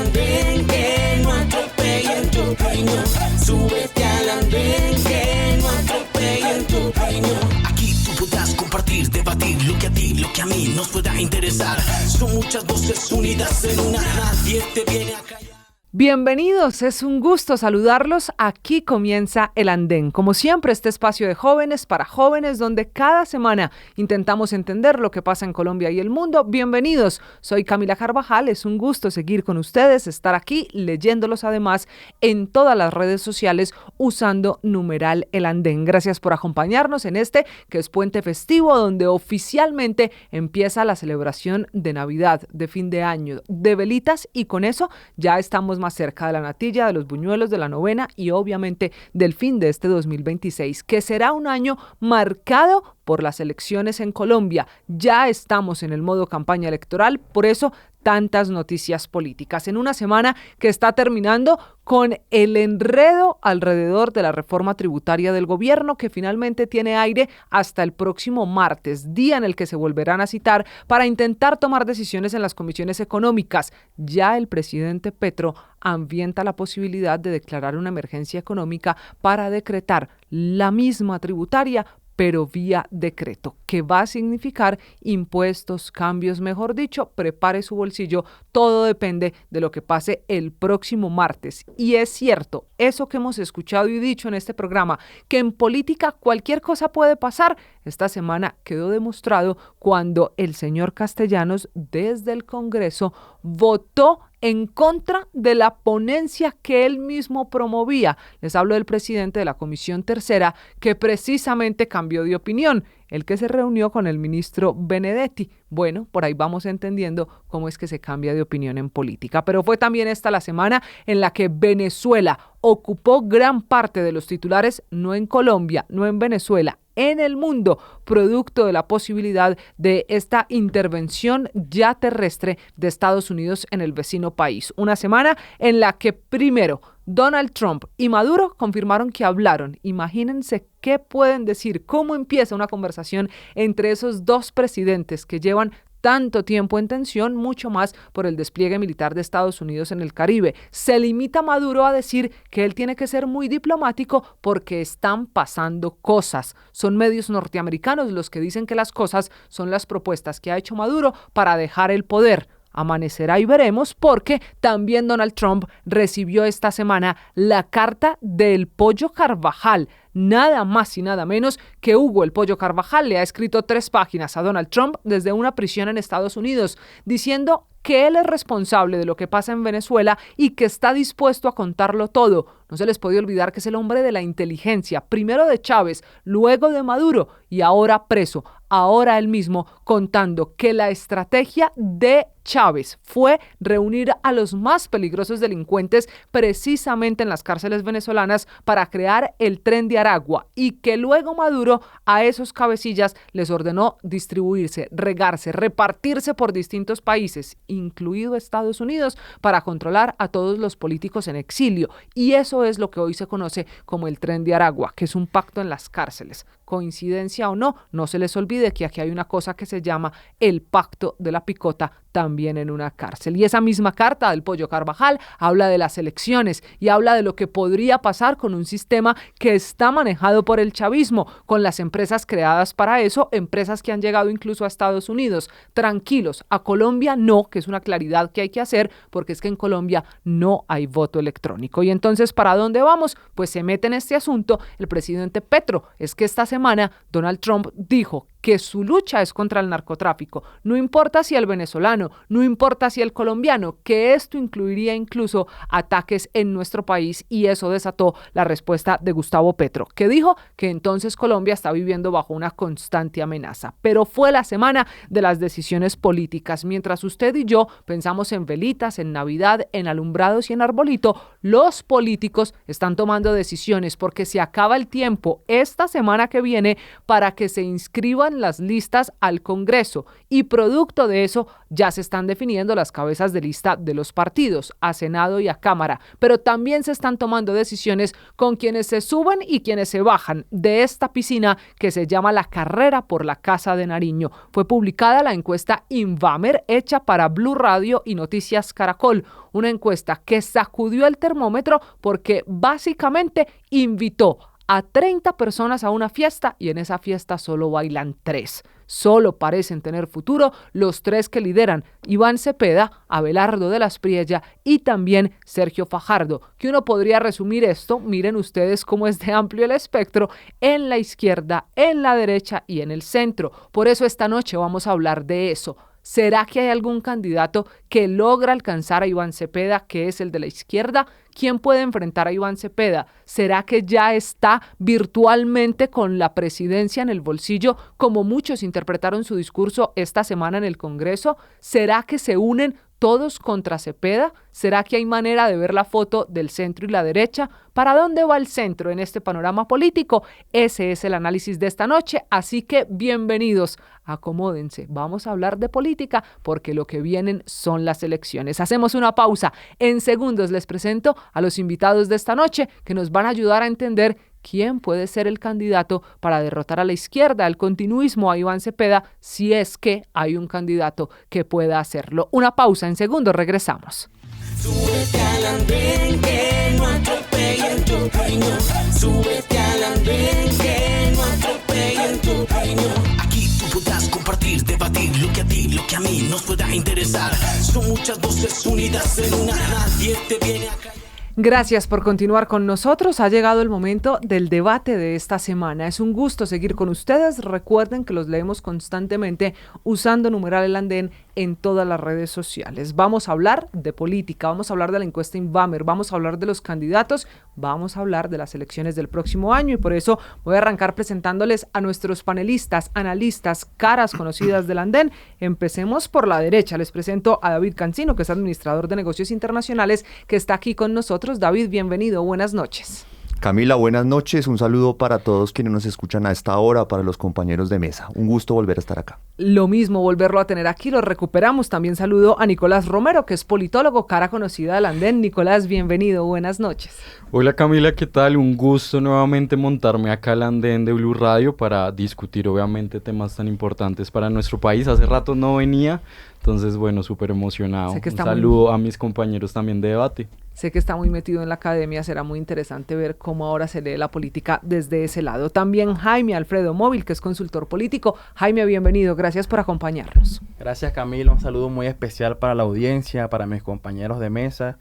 andén, que no atropellen tu opinión. Súbete al andén, que no atropellen tu opinión. Aquí tú podrás compartir, debatir lo que a ti, lo que a mí nos pueda interesar. Son muchas voces unidas en una, nadie te viene a callar. Bienvenidos, es un gusto saludarlos. Aquí comienza El Andén. Como siempre, este espacio de jóvenes para jóvenes donde cada semana intentamos entender lo que pasa en Colombia y el mundo. Bienvenidos, soy Camila Carvajal. Es un gusto seguir con ustedes, estar aquí leyéndolos además en todas las redes sociales usando numeral El Andén. Gracias por acompañarnos en este que es puente festivo donde oficialmente empieza la celebración de Navidad, de fin de año, de velitas y con eso ya estamos más cerca de la natilla, de los buñuelos, de la novena y obviamente del fin de este 2026, que será un año marcado por las elecciones en Colombia. Ya estamos en el modo campaña electoral, por eso tantas noticias políticas. En una semana que está terminando con el enredo alrededor de la reforma tributaria del gobierno que finalmente tiene aire hasta el próximo martes, día en el que se volverán a citar para intentar tomar decisiones en las comisiones económicas. Ya el presidente Petro ambienta la posibilidad de declarar una emergencia económica para decretar la misma tributaria pero vía decreto, que va a significar impuestos, cambios, mejor dicho, prepare su bolsillo, todo depende de lo que pase el próximo martes. Y es cierto, eso que hemos escuchado y dicho en este programa, que en política cualquier cosa puede pasar, esta semana quedó demostrado cuando el señor Castellanos desde el Congreso votó en contra de la ponencia que él mismo promovía. Les hablo del presidente de la Comisión Tercera, que precisamente cambió de opinión, el que se reunió con el ministro Benedetti. Bueno, por ahí vamos entendiendo cómo es que se cambia de opinión en política. Pero fue también esta la semana en la que Venezuela ocupó gran parte de los titulares, no en Colombia, no en Venezuela, en el mundo, producto de la posibilidad de esta intervención ya terrestre de Estados Unidos en el vecino país. Una semana en la que primero Donald Trump y Maduro confirmaron que hablaron. Imagínense qué pueden decir, cómo empieza una conversación entre esos dos presidentes que llevan tanto tiempo en tensión, mucho más por el despliegue militar de Estados Unidos en el Caribe. Se limita Maduro a decir que él tiene que ser muy diplomático porque están pasando cosas. Son medios norteamericanos los que dicen que las cosas son las propuestas que ha hecho Maduro para dejar el poder. Amanecerá y veremos, porque también Donald Trump recibió esta semana la carta del Pollo Carvajal. Nada más y nada menos que Hugo el Pollo Carvajal le ha escrito 3 páginas a Donald Trump desde una prisión en Estados Unidos, diciendo que él es responsable de lo que pasa en Venezuela y que está dispuesto a contarlo todo. No se les puede olvidar que es el hombre de la inteligencia, primero de Chávez, luego de Maduro y ahora preso. Ahora él mismo contando que la estrategia de Chávez fue reunir a los más peligrosos delincuentes precisamente en las cárceles venezolanas para crear el Tren de Aragua y que luego Maduro a esos cabecillas les ordenó distribuirse, regarse, repartirse por distintos países, incluido Estados Unidos, para controlar a todos los políticos en exilio. Y eso es lo que hoy se conoce como el Tren de Aragua, que es un pacto en las cárceles. Coincidencia o no, no se les olvide que aquí hay una cosa que se llama el Pacto de la Picota, también en una cárcel. Y esa misma carta del Pollo Carvajal habla de las elecciones y habla de lo que podría pasar con un sistema que está manejado por el chavismo, con las empresas creadas para eso, empresas que han llegado incluso a Estados Unidos. Tranquilos, a Colombia no, que es una claridad que hay que hacer, porque es que en Colombia no hay voto electrónico. Y entonces, ¿para dónde vamos? Pues se mete en este asunto el presidente Petro. Es que esta semana Donald Trump dijo que su lucha es contra el narcotráfico. No importa si el venezolano, no importa si el colombiano, que esto incluiría incluso ataques en nuestro país, y eso desató la respuesta de Gustavo Petro, que dijo que entonces Colombia está viviendo bajo una constante amenaza. Pero fue la semana de las decisiones políticas. Mientras usted y yo pensamos en velitas, en Navidad, en alumbrados y en arbolito, los políticos están tomando decisiones porque se acaba el tiempo esta semana que viene para que se inscriban llevan las listas al Congreso y producto de eso ya se están definiendo las cabezas de lista de los partidos, a Senado y a Cámara, pero también se están tomando decisiones con quienes se suben y quienes se bajan de esta piscina que se llama la carrera por la Casa de Nariño. Fue publicada la encuesta Invamer hecha para Blue Radio y Noticias Caracol, una encuesta que sacudió el termómetro porque básicamente invitó a 30 personas a una fiesta y en esa fiesta solo bailan 3. Solo parecen tener futuro los 3 que lideran, Iván Cepeda, Abelardo de las Priella y también Sergio Fajardo, que uno podría resumir esto, miren ustedes cómo es de amplio el espectro, en la izquierda, en la derecha y en el centro. Por eso esta noche vamos a hablar de eso. ¿Será que hay algún candidato que logra alcanzar a Iván Cepeda, que es el de la izquierda? ¿Quién puede enfrentar a Iván Cepeda? ¿Será que ya está virtualmente con la presidencia en el bolsillo, como muchos interpretaron su discurso esta semana en el Congreso? ¿Será que se unen todos contra Cepeda? ¿Será que hay manera de ver la foto del centro y la derecha? ¿Para dónde va el centro en este panorama político? Ese es el análisis de esta noche, así que bienvenidos, acomódense, vamos a hablar de política porque lo que vienen son las elecciones. Hacemos una pausa, en segundos les presento a los invitados de esta noche que nos van a ayudar a entender quién puede ser el candidato para derrotar a la izquierda, al continuismo, a Iván Cepeda, si es que hay un candidato que pueda hacerlo. Una pausa, en segundos regresamos. Súbete al andén que no atropellen tu opinión. Súbete al andén que no atropellen tu opinión. Aquí tú podrás compartir, debatir lo que a ti, lo que a mí nos pueda interesar. Son muchas voces unidas en una, nadie te viene a callar. Gracias por continuar con nosotros. Ha llegado el momento del debate de esta semana. Es un gusto seguir con ustedes. Recuerden que los leemos constantemente usando numeral El Andén en todas las redes sociales. Vamos a hablar de política, vamos a hablar de la encuesta Invamer, vamos a hablar de los candidatos, vamos a hablar de las elecciones del próximo año y por eso voy a arrancar presentándoles a nuestros panelistas, analistas, caras conocidas del Andén. Empecemos por la derecha. Les presento a David Cancino, que es administrador de negocios internacionales, que está aquí con nosotros. David, bienvenido, buenas noches. Camila, buenas noches. Un saludo para todos quienes nos escuchan a esta hora, para los compañeros de mesa. Un gusto volver a estar acá. Lo mismo, volverlo a tener aquí, lo recuperamos. También saludo a Nicolás Romero, que es politólogo, cara conocida del Andén. Nicolás, bienvenido, buenas noches. Hola Camila, ¿qué tal? Un gusto nuevamente montarme acá al Andén de Blue Radio para discutir obviamente temas tan importantes para nuestro país. Hace rato no venía, entonces bueno, súper emocionado. Un saludo a mis compañeros también de debate. Sé que está muy metido en la academia, será muy interesante ver cómo ahora se lee la política desde ese lado. También Jaime Alfredo Móvil, que es consultor político. Jaime, bienvenido, gracias por acompañarnos. Gracias Camila, un saludo muy especial para la audiencia, para mis compañeros de mesa.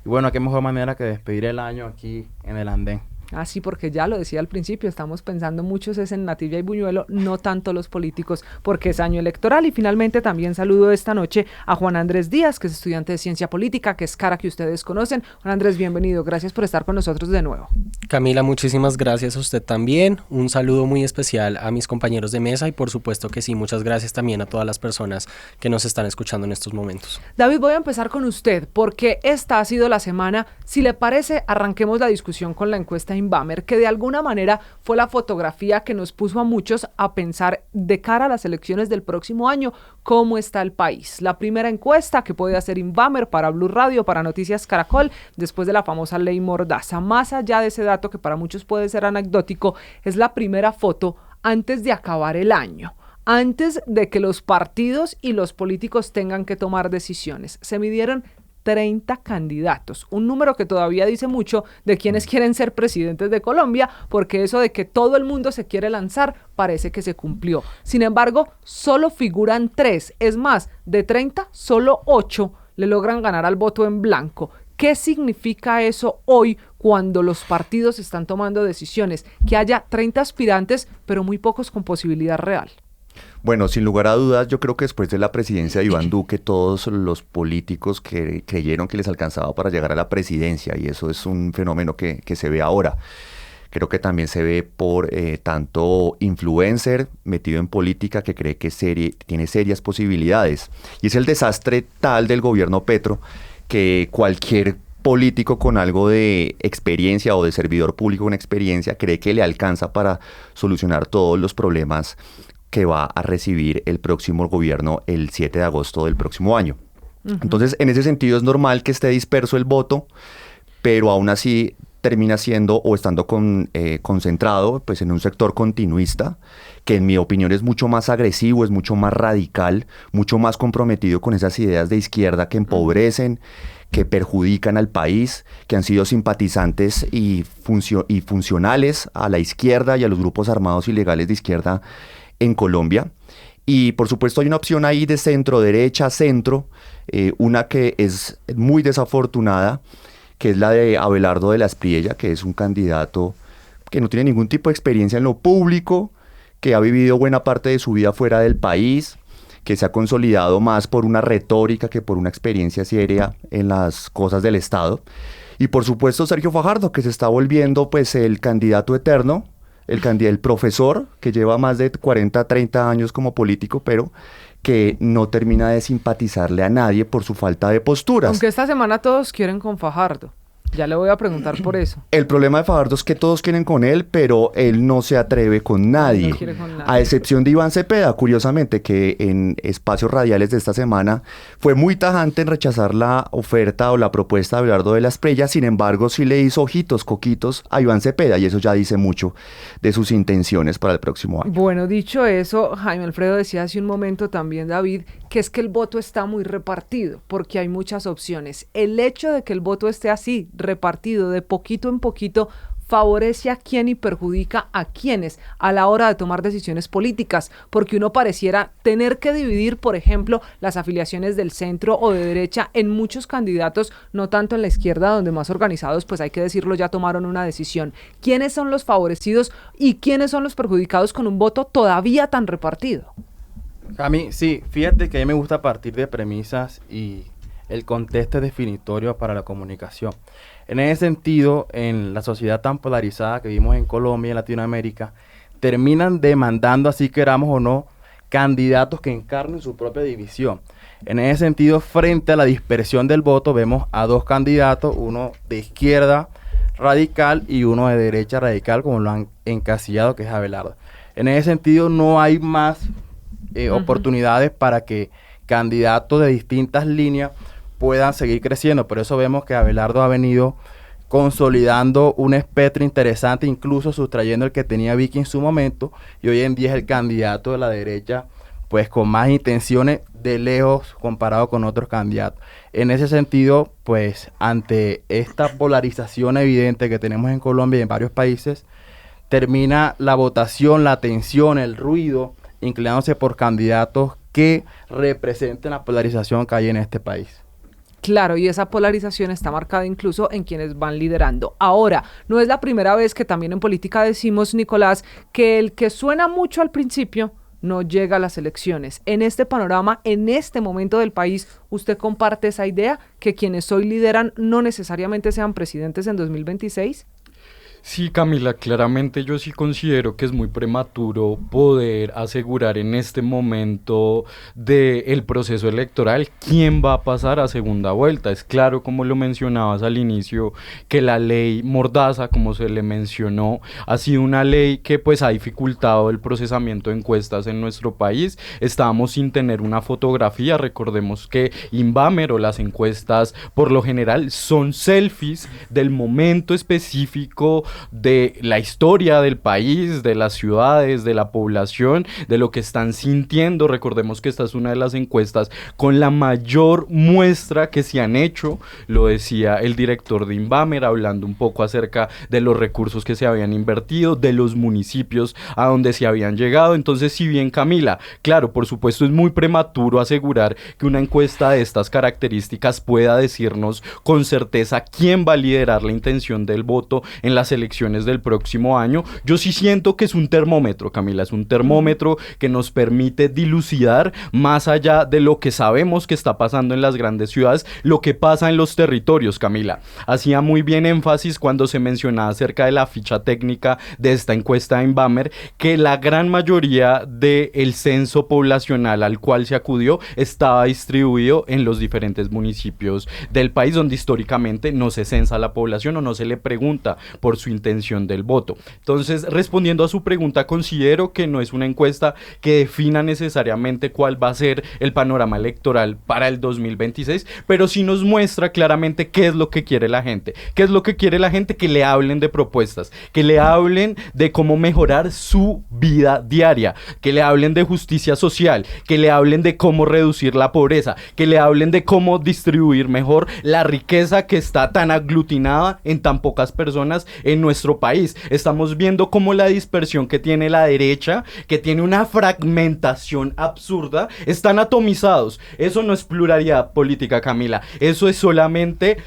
Y bueno, qué mejor manera que despedir el año aquí en el Andén. Ah, sí, porque ya lo decía al principio, estamos pensando muchos es en Natilla y Buñuelo, no tanto los políticos, porque es año electoral. Y finalmente también saludo esta noche a Juan Andrés Díaz, que es estudiante de Ciencia Política, que es cara que ustedes conocen. Juan Andrés, bienvenido, gracias por estar con nosotros de nuevo. Camila, muchísimas gracias a usted también. Un saludo muy especial a mis compañeros de mesa y por supuesto que sí, muchas gracias también a todas las personas que nos están escuchando en estos momentos. David, voy a empezar con usted, porque esta ha sido la semana. Si le parece, arranquemos la discusión con la encuesta Invamer, que de alguna manera fue la fotografía que nos puso a muchos a pensar de cara a las elecciones del próximo año, cómo está el país. La primera encuesta que puede hacer Invamer para Blue Radio, para Noticias Caracol, después de la famosa ley Mordaza. Más allá de ese dato que para muchos puede ser anecdótico, es la primera foto antes de acabar el año, antes de que los partidos y los políticos tengan que tomar decisiones. Se midieron 30 candidatos, un número que todavía dice mucho de quienes quieren ser presidentes de Colombia, porque eso de que todo el mundo se quiere lanzar parece que se cumplió. Sin embargo, solo figuran 3, es más, de 30, solo 8 le logran ganar al voto en blanco. ¿Qué significa eso hoy cuando los partidos están tomando decisiones? Que haya 30 aspirantes, pero muy pocos con posibilidad real. Bueno, sin lugar a dudas, yo creo que después de la presidencia de Iván Duque, todos los políticos que creyeron que les alcanzaba para llegar a la presidencia, y eso es un fenómeno que se ve ahora. Creo que también se ve por tanto influencer metido en política que cree que tiene serias posibilidades. Y es el desastre tal del gobierno Petro que cualquier político con algo de experiencia o de servidor público con experiencia cree que le alcanza para solucionar todos los problemas que va a recibir el próximo gobierno el 7 de agosto del próximo año. Entonces, en ese sentido es normal que esté disperso el voto, pero aún así termina siendo o estando concentrado pues, en un sector continuista, que en mi opinión es mucho más agresivo, es mucho más radical, mucho más comprometido con esas ideas de izquierda que empobrecen, que perjudican al país, que han sido simpatizantes y funcionales a la izquierda y a los grupos armados ilegales de izquierda en Colombia. Y por supuesto hay una opción ahí de centro, derecha, centro, una que es muy desafortunada, que es la de Abelardo de la Espriella, que es un candidato que no tiene ningún tipo de experiencia en lo público, que ha vivido buena parte de su vida fuera del país, que se ha consolidado más por una retórica que por una experiencia seria en las cosas del Estado. Y por supuesto Sergio Fajardo, que se está volviendo pues el candidato eterno, el profesor que lleva más de 40, 30 años como político, pero que no termina de simpatizarle a nadie por su falta de posturas. Aunque esta semana todos quieren con Fajardo. Ya le voy a preguntar por eso. El problema de Fajardo es que todos quieren con él, pero él no se atreve con nadie. No quiere con nadie. A excepción de Iván Cepeda, curiosamente, que en espacios radiales de esta semana fue muy tajante en rechazar la oferta o la propuesta de Abelardo de la Espriella. Sin embargo, sí le hizo ojitos, coquitos a Iván Cepeda, y eso ya dice mucho de sus intenciones para el próximo año. Bueno, dicho eso, Jaime Alfredo decía hace un momento también, David, que es que el voto está muy repartido, porque hay muchas opciones. El hecho de que el voto esté así, repartido de poquito en poquito, favorece a quién y perjudica a quiénes a la hora de tomar decisiones políticas, porque uno pareciera tener que dividir, por ejemplo, las afiliaciones del centro o de derecha en muchos candidatos, no tanto en la izquierda, donde más organizados, pues hay que decirlo, ya tomaron una decisión. ¿Quiénes son los favorecidos y quiénes son los perjudicados con un voto todavía tan repartido? A mí, sí, fíjate que a mí me gusta partir de premisas y el contexto es definitorio para la comunicación. En ese sentido, en la sociedad tan polarizada que vivimos en Colombia y en Latinoamérica, terminan demandando, así queramos o no, candidatos que encarnen su propia división. En ese sentido, frente a la dispersión del voto, vemos a dos candidatos, uno de izquierda radical y uno de derecha radical, como lo han encasillado, que es Abelardo. En ese sentido, no hay más oportunidades para que candidatos de distintas líneas puedan seguir creciendo. Por eso vemos que Abelardo ha venido consolidando un espectro interesante, incluso sustrayendo el que tenía Vicky en su momento, y hoy en día es el candidato de la derecha pues con más intenciones de lejos comparado con otros candidatos. En ese sentido, pues ante esta polarización evidente que tenemos en Colombia y en varios países, termina la votación, la tensión, el ruido, inclinándose por candidatos que representen la polarización que hay en este país. Claro, y esa polarización está marcada incluso en quienes van liderando. Ahora, no es la primera vez que también en política decimos, Nicolás, que el que suena mucho al principio no llega a las elecciones. En este panorama, en este momento del país, ¿usted comparte esa idea que quienes hoy lideran no necesariamente sean presidentes en 2026? Sí, Camila, claramente yo sí considero que es muy prematuro poder asegurar en este momento del proceso electoral quién va a pasar a segunda vuelta. Es claro, como lo mencionabas al inicio, que la ley Mordaza, como se le mencionó, ha sido una ley que pues ha dificultado el procesamiento de encuestas en nuestro país. Estábamos sin tener una fotografía. Recordemos que Inbamer o las encuestas por lo general son selfies del momento específico de la historia del país, de las ciudades, de la población, de lo que están sintiendo. Recordemos que esta es una de las encuestas con la mayor muestra que se han hecho, lo decía el director de Inbamer, hablando un poco acerca de los recursos que se habían invertido, de los municipios a donde se habían llegado. Entonces, si bien, Camila, claro, por supuesto es muy prematuro asegurar que una encuesta de estas características pueda decirnos con certeza quién va a liderar la intención del voto en las elecciones del próximo año. Yo sí siento que es un termómetro, Camila, es un termómetro que nos permite dilucidar más allá de lo que sabemos que está pasando en las grandes ciudades, lo que pasa en los territorios, Camila. Hacía muy bien énfasis cuando se mencionaba acerca de la ficha técnica de esta encuesta de Inbamer, que la gran mayoría del censo poblacional al cual se acudió estaba distribuido en los diferentes municipios del país, donde históricamente no se censa la población o no se le pregunta por su su intención del voto. Entonces, respondiendo a su pregunta, considero que no es una encuesta que defina necesariamente cuál va a ser el panorama electoral para el 2026, pero sí nos muestra claramente qué es lo que quiere la gente. ¿Qué es lo que quiere la gente? Que le hablen de propuestas, que le hablen de cómo mejorar su vida diaria, que le hablen de justicia social, que le hablen de cómo reducir la pobreza, que le hablen de cómo distribuir mejor la riqueza que está tan aglutinada en tan pocas personas en nuestro país. Estamos viendo cómo la dispersión que tiene la derecha, que tiene una fragmentación absurda, están atomizados. Eso no es pluralidad política, Camila. Eso es solamente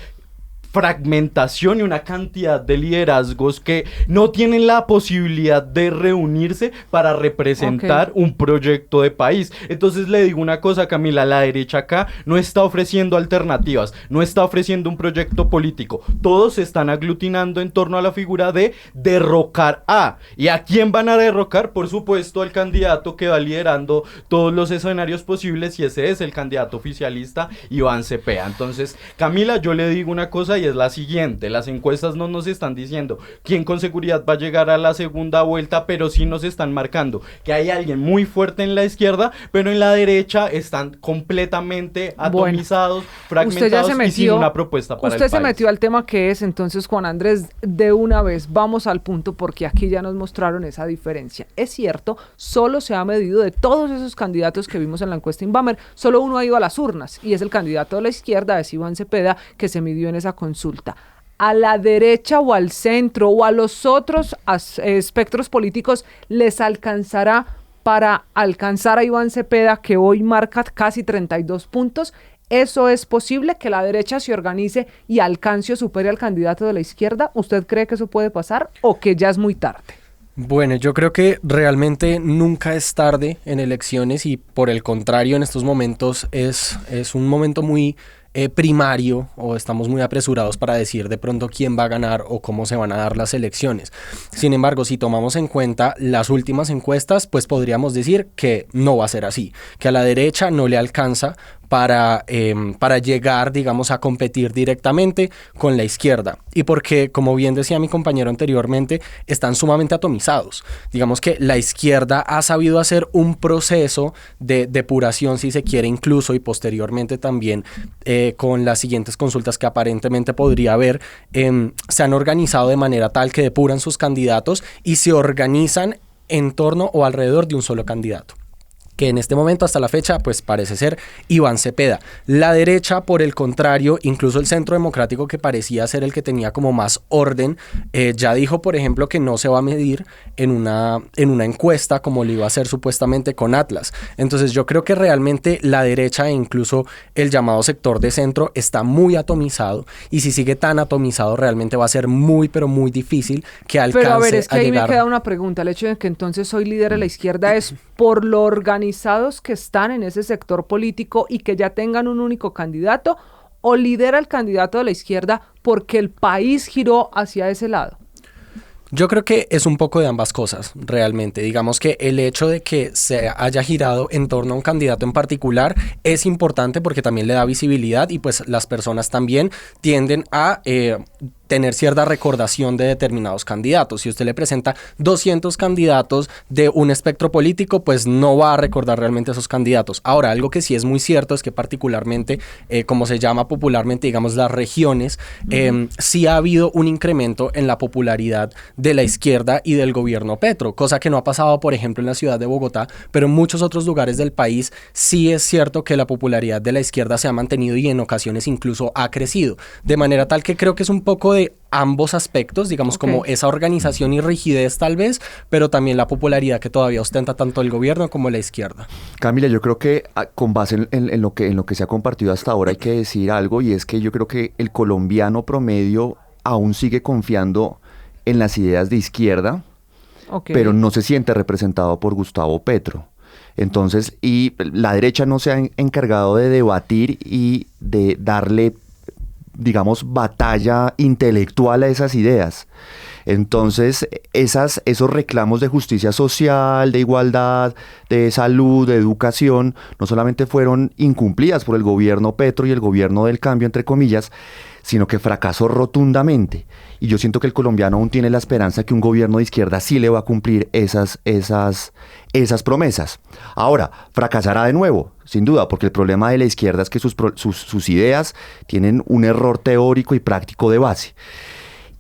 fragmentación y una cantidad de liderazgos que no tienen la posibilidad de reunirse para representar un proyecto de país. Entonces le digo una cosa, Camila, la derecha acá no está ofreciendo alternativas, no está ofreciendo un proyecto político. Todos se están aglutinando en torno a la figura de derrocar a. ¿Y a quién van a derrocar? Por supuesto al candidato que va liderando todos los escenarios posibles, y ese es el candidato oficialista Iván Cepeda. Entonces, Camila, yo le digo una cosa y es la siguiente: las encuestas no nos están diciendo quién con seguridad va a llegar a la segunda vuelta, pero sí nos están marcando que hay alguien muy fuerte en la izquierda, pero en la derecha están completamente atomizados, fragmentados y sin una propuesta para el país. Usted se metió al tema que es, entonces, Juan Andrés, de una vez vamos al punto, porque aquí ya nos mostraron esa diferencia. Es cierto, solo se ha medido de todos esos candidatos que vimos en la encuesta Inbamer, solo uno ha ido a las urnas, y es el candidato de la izquierda, es Iván Cepeda, que se midió en esa consulta. ¿A la derecha o al centro o a los otros espectros políticos les alcanzará para alcanzar a Iván Cepeda, que hoy marca casi 32 puntos? ¿Eso es posible, que la derecha se organice y alcance o supere al candidato de la izquierda? ¿Usted cree que eso puede pasar o que ya es muy tarde? Bueno, yo creo que realmente nunca es tarde en elecciones, y por el contrario, en estos momentos es un momento muy primario, o estamos muy apresurados para decir de pronto quién va a ganar o cómo se van a dar las elecciones. Sin embargo, si tomamos en cuenta las últimas encuestas, pues podríamos decir que no va a ser así, que a la derecha no le alcanza para llegar, digamos, a competir directamente con la izquierda, y porque, como bien decía mi compañero anteriormente, están sumamente atomizados. Digamos que la izquierda ha sabido hacer un proceso de depuración, si se quiere, incluso, y posteriormente también con las siguientes consultas que aparentemente podría haber, se han organizado de manera tal que depuran sus candidatos y se organizan en torno o alrededor de un solo candidato, que en este momento, hasta la fecha, pues parece ser Iván Cepeda. La derecha, por el contrario, incluso el Centro Democrático, que parecía ser el que tenía como más orden, ya dijo, por ejemplo, que no se va a medir en una encuesta como lo iba a hacer supuestamente con Atlas. Entonces yo creo que realmente la derecha e incluso el llamado sector de centro está muy atomizado, y si sigue tan atomizado realmente va a ser muy, pero muy difícil que alcance a llegar. Pero a ver, es que ahí me queda una pregunta. El hecho de que entonces soy líder de la izquierda es por lo organizados que están en ese sector político y que ya tengan un único candidato, o lidera el candidato de la izquierda porque el país giró hacia ese lado. Yo creo que es un poco de ambas cosas, realmente. Digamos que el hecho de que se haya girado en torno a un candidato en particular es importante porque también le da visibilidad, y pues las personas también tienden a tener cierta recordación de determinados candidatos. Si usted le presenta 200 candidatos de un espectro político, pues no va a recordar realmente a esos candidatos. Ahora, algo que sí es muy cierto es que particularmente, como se llama popularmente, digamos, las regiones, sí ha habido un incremento en la popularidad de la izquierda y del gobierno Petro, cosa que no ha pasado, por ejemplo, en la ciudad de Bogotá, pero en muchos otros lugares del país sí es cierto que la popularidad de la izquierda se ha mantenido y en ocasiones incluso ha crecido, de manera tal que creo que es un poco de ambos aspectos, digamos, como esa organización y rigidez tal vez, pero también la popularidad que todavía ostenta tanto el gobierno como la izquierda. Camila, yo creo que con base en lo que se ha compartido hasta ahora hay que decir algo, y es que yo creo que el colombiano promedio aún sigue confiando en las ideas de izquierda, pero no se siente representado por Gustavo Petro. Entonces, y la derecha no se ha encargado de debatir y de darle digamos, batalla intelectual a esas ideas. Entonces, esos reclamos de justicia social, de igualdad, de salud, de educación, no solamente fueron incumplidas por el gobierno Petro y el gobierno del cambio, entre comillas, sino que fracasó rotundamente. Y yo siento que el colombiano aún tiene la esperanza que un gobierno de izquierda sí le va a cumplir esas promesas. Ahora, fracasará de nuevo, sin duda, porque el problema de la izquierda es que sus ideas tienen un error teórico y práctico de base.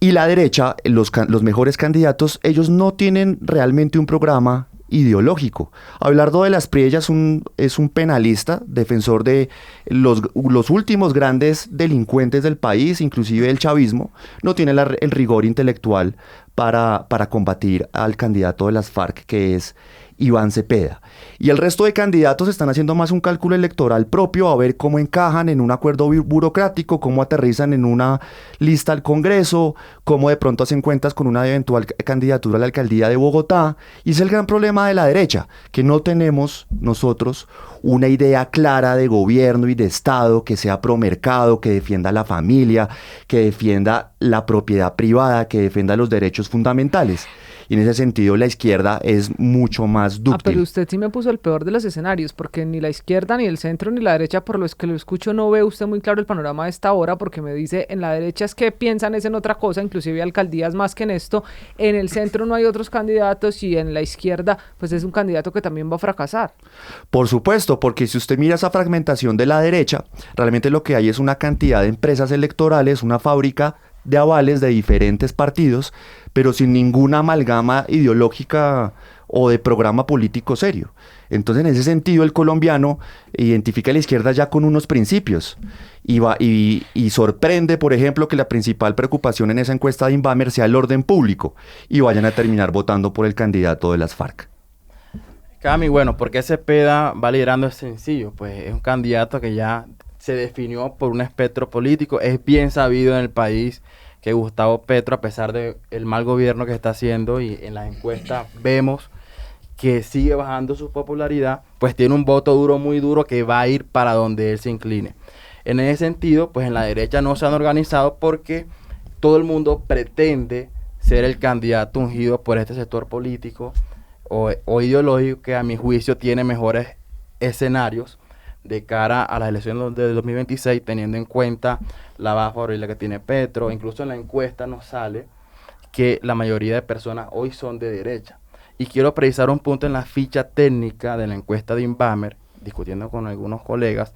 Y la derecha, los mejores candidatos, ellos no tienen realmente un programa ideológico. Abelardo de las Priellas es un penalista, defensor de los últimos grandes delincuentes del país, inclusive el chavismo. No tiene el rigor intelectual para combatir al candidato de las FARC, que es Iván Cepeda. Y el resto de candidatos están haciendo más un cálculo electoral propio, a ver cómo encajan en un acuerdo burocrático, cómo aterrizan en una lista al Congreso, cómo de pronto hacen cuentas con una eventual candidatura a la alcaldía de Bogotá. Y es el gran problema de la derecha, que no tenemos nosotros una idea clara de gobierno y de Estado que sea promercado, que defienda la familia, que defienda la propiedad privada, que defienda los derechos fundamentales. Y en ese sentido la izquierda es mucho más dúctil. Pero usted sí me puso el peor de los escenarios, porque ni la izquierda, ni el centro, ni la derecha, por los que lo escucho, no ve usted muy claro el panorama de esta hora, porque me dice, en la derecha es que piensan es en otra cosa, inclusive alcaldías más que en esto, en el centro no hay otros candidatos y en la izquierda pues es un candidato que también va a fracasar. Por supuesto, porque si usted mira esa fragmentación de la derecha, realmente lo que hay es una cantidad de empresas electorales, una fábrica de avales de diferentes partidos, pero sin ninguna amalgama ideológica o de programa político serio. Entonces, en ese sentido, el colombiano identifica a la izquierda ya con unos principios y sorprende, por ejemplo, que la principal preocupación en esa encuesta de Inbamer sea el orden público y vayan a terminar votando por el candidato de las FARC. Cami, bueno, ¿por qué Cepeda va liderando? Es sencillo, pues es un candidato que ya se definió por un espectro político. Es bien sabido en el país que Gustavo Petro, a pesar del mal gobierno que está haciendo, y en las encuestas vemos que sigue bajando su popularidad, pues tiene un voto duro, muy duro, que va a ir para donde él se incline. En ese sentido, pues en la derecha no se han organizado porque todo el mundo pretende ser el candidato ungido por este sector político o ideológico, que a mi juicio tiene mejores escenarios de cara a las elecciones de 2026, teniendo en cuenta la baja favorabilidad que tiene Petro. Incluso en la encuesta nos sale que la mayoría de personas hoy son de derecha. Y quiero precisar un punto en la ficha técnica de la encuesta de Inbamer, discutiendo con algunos colegas,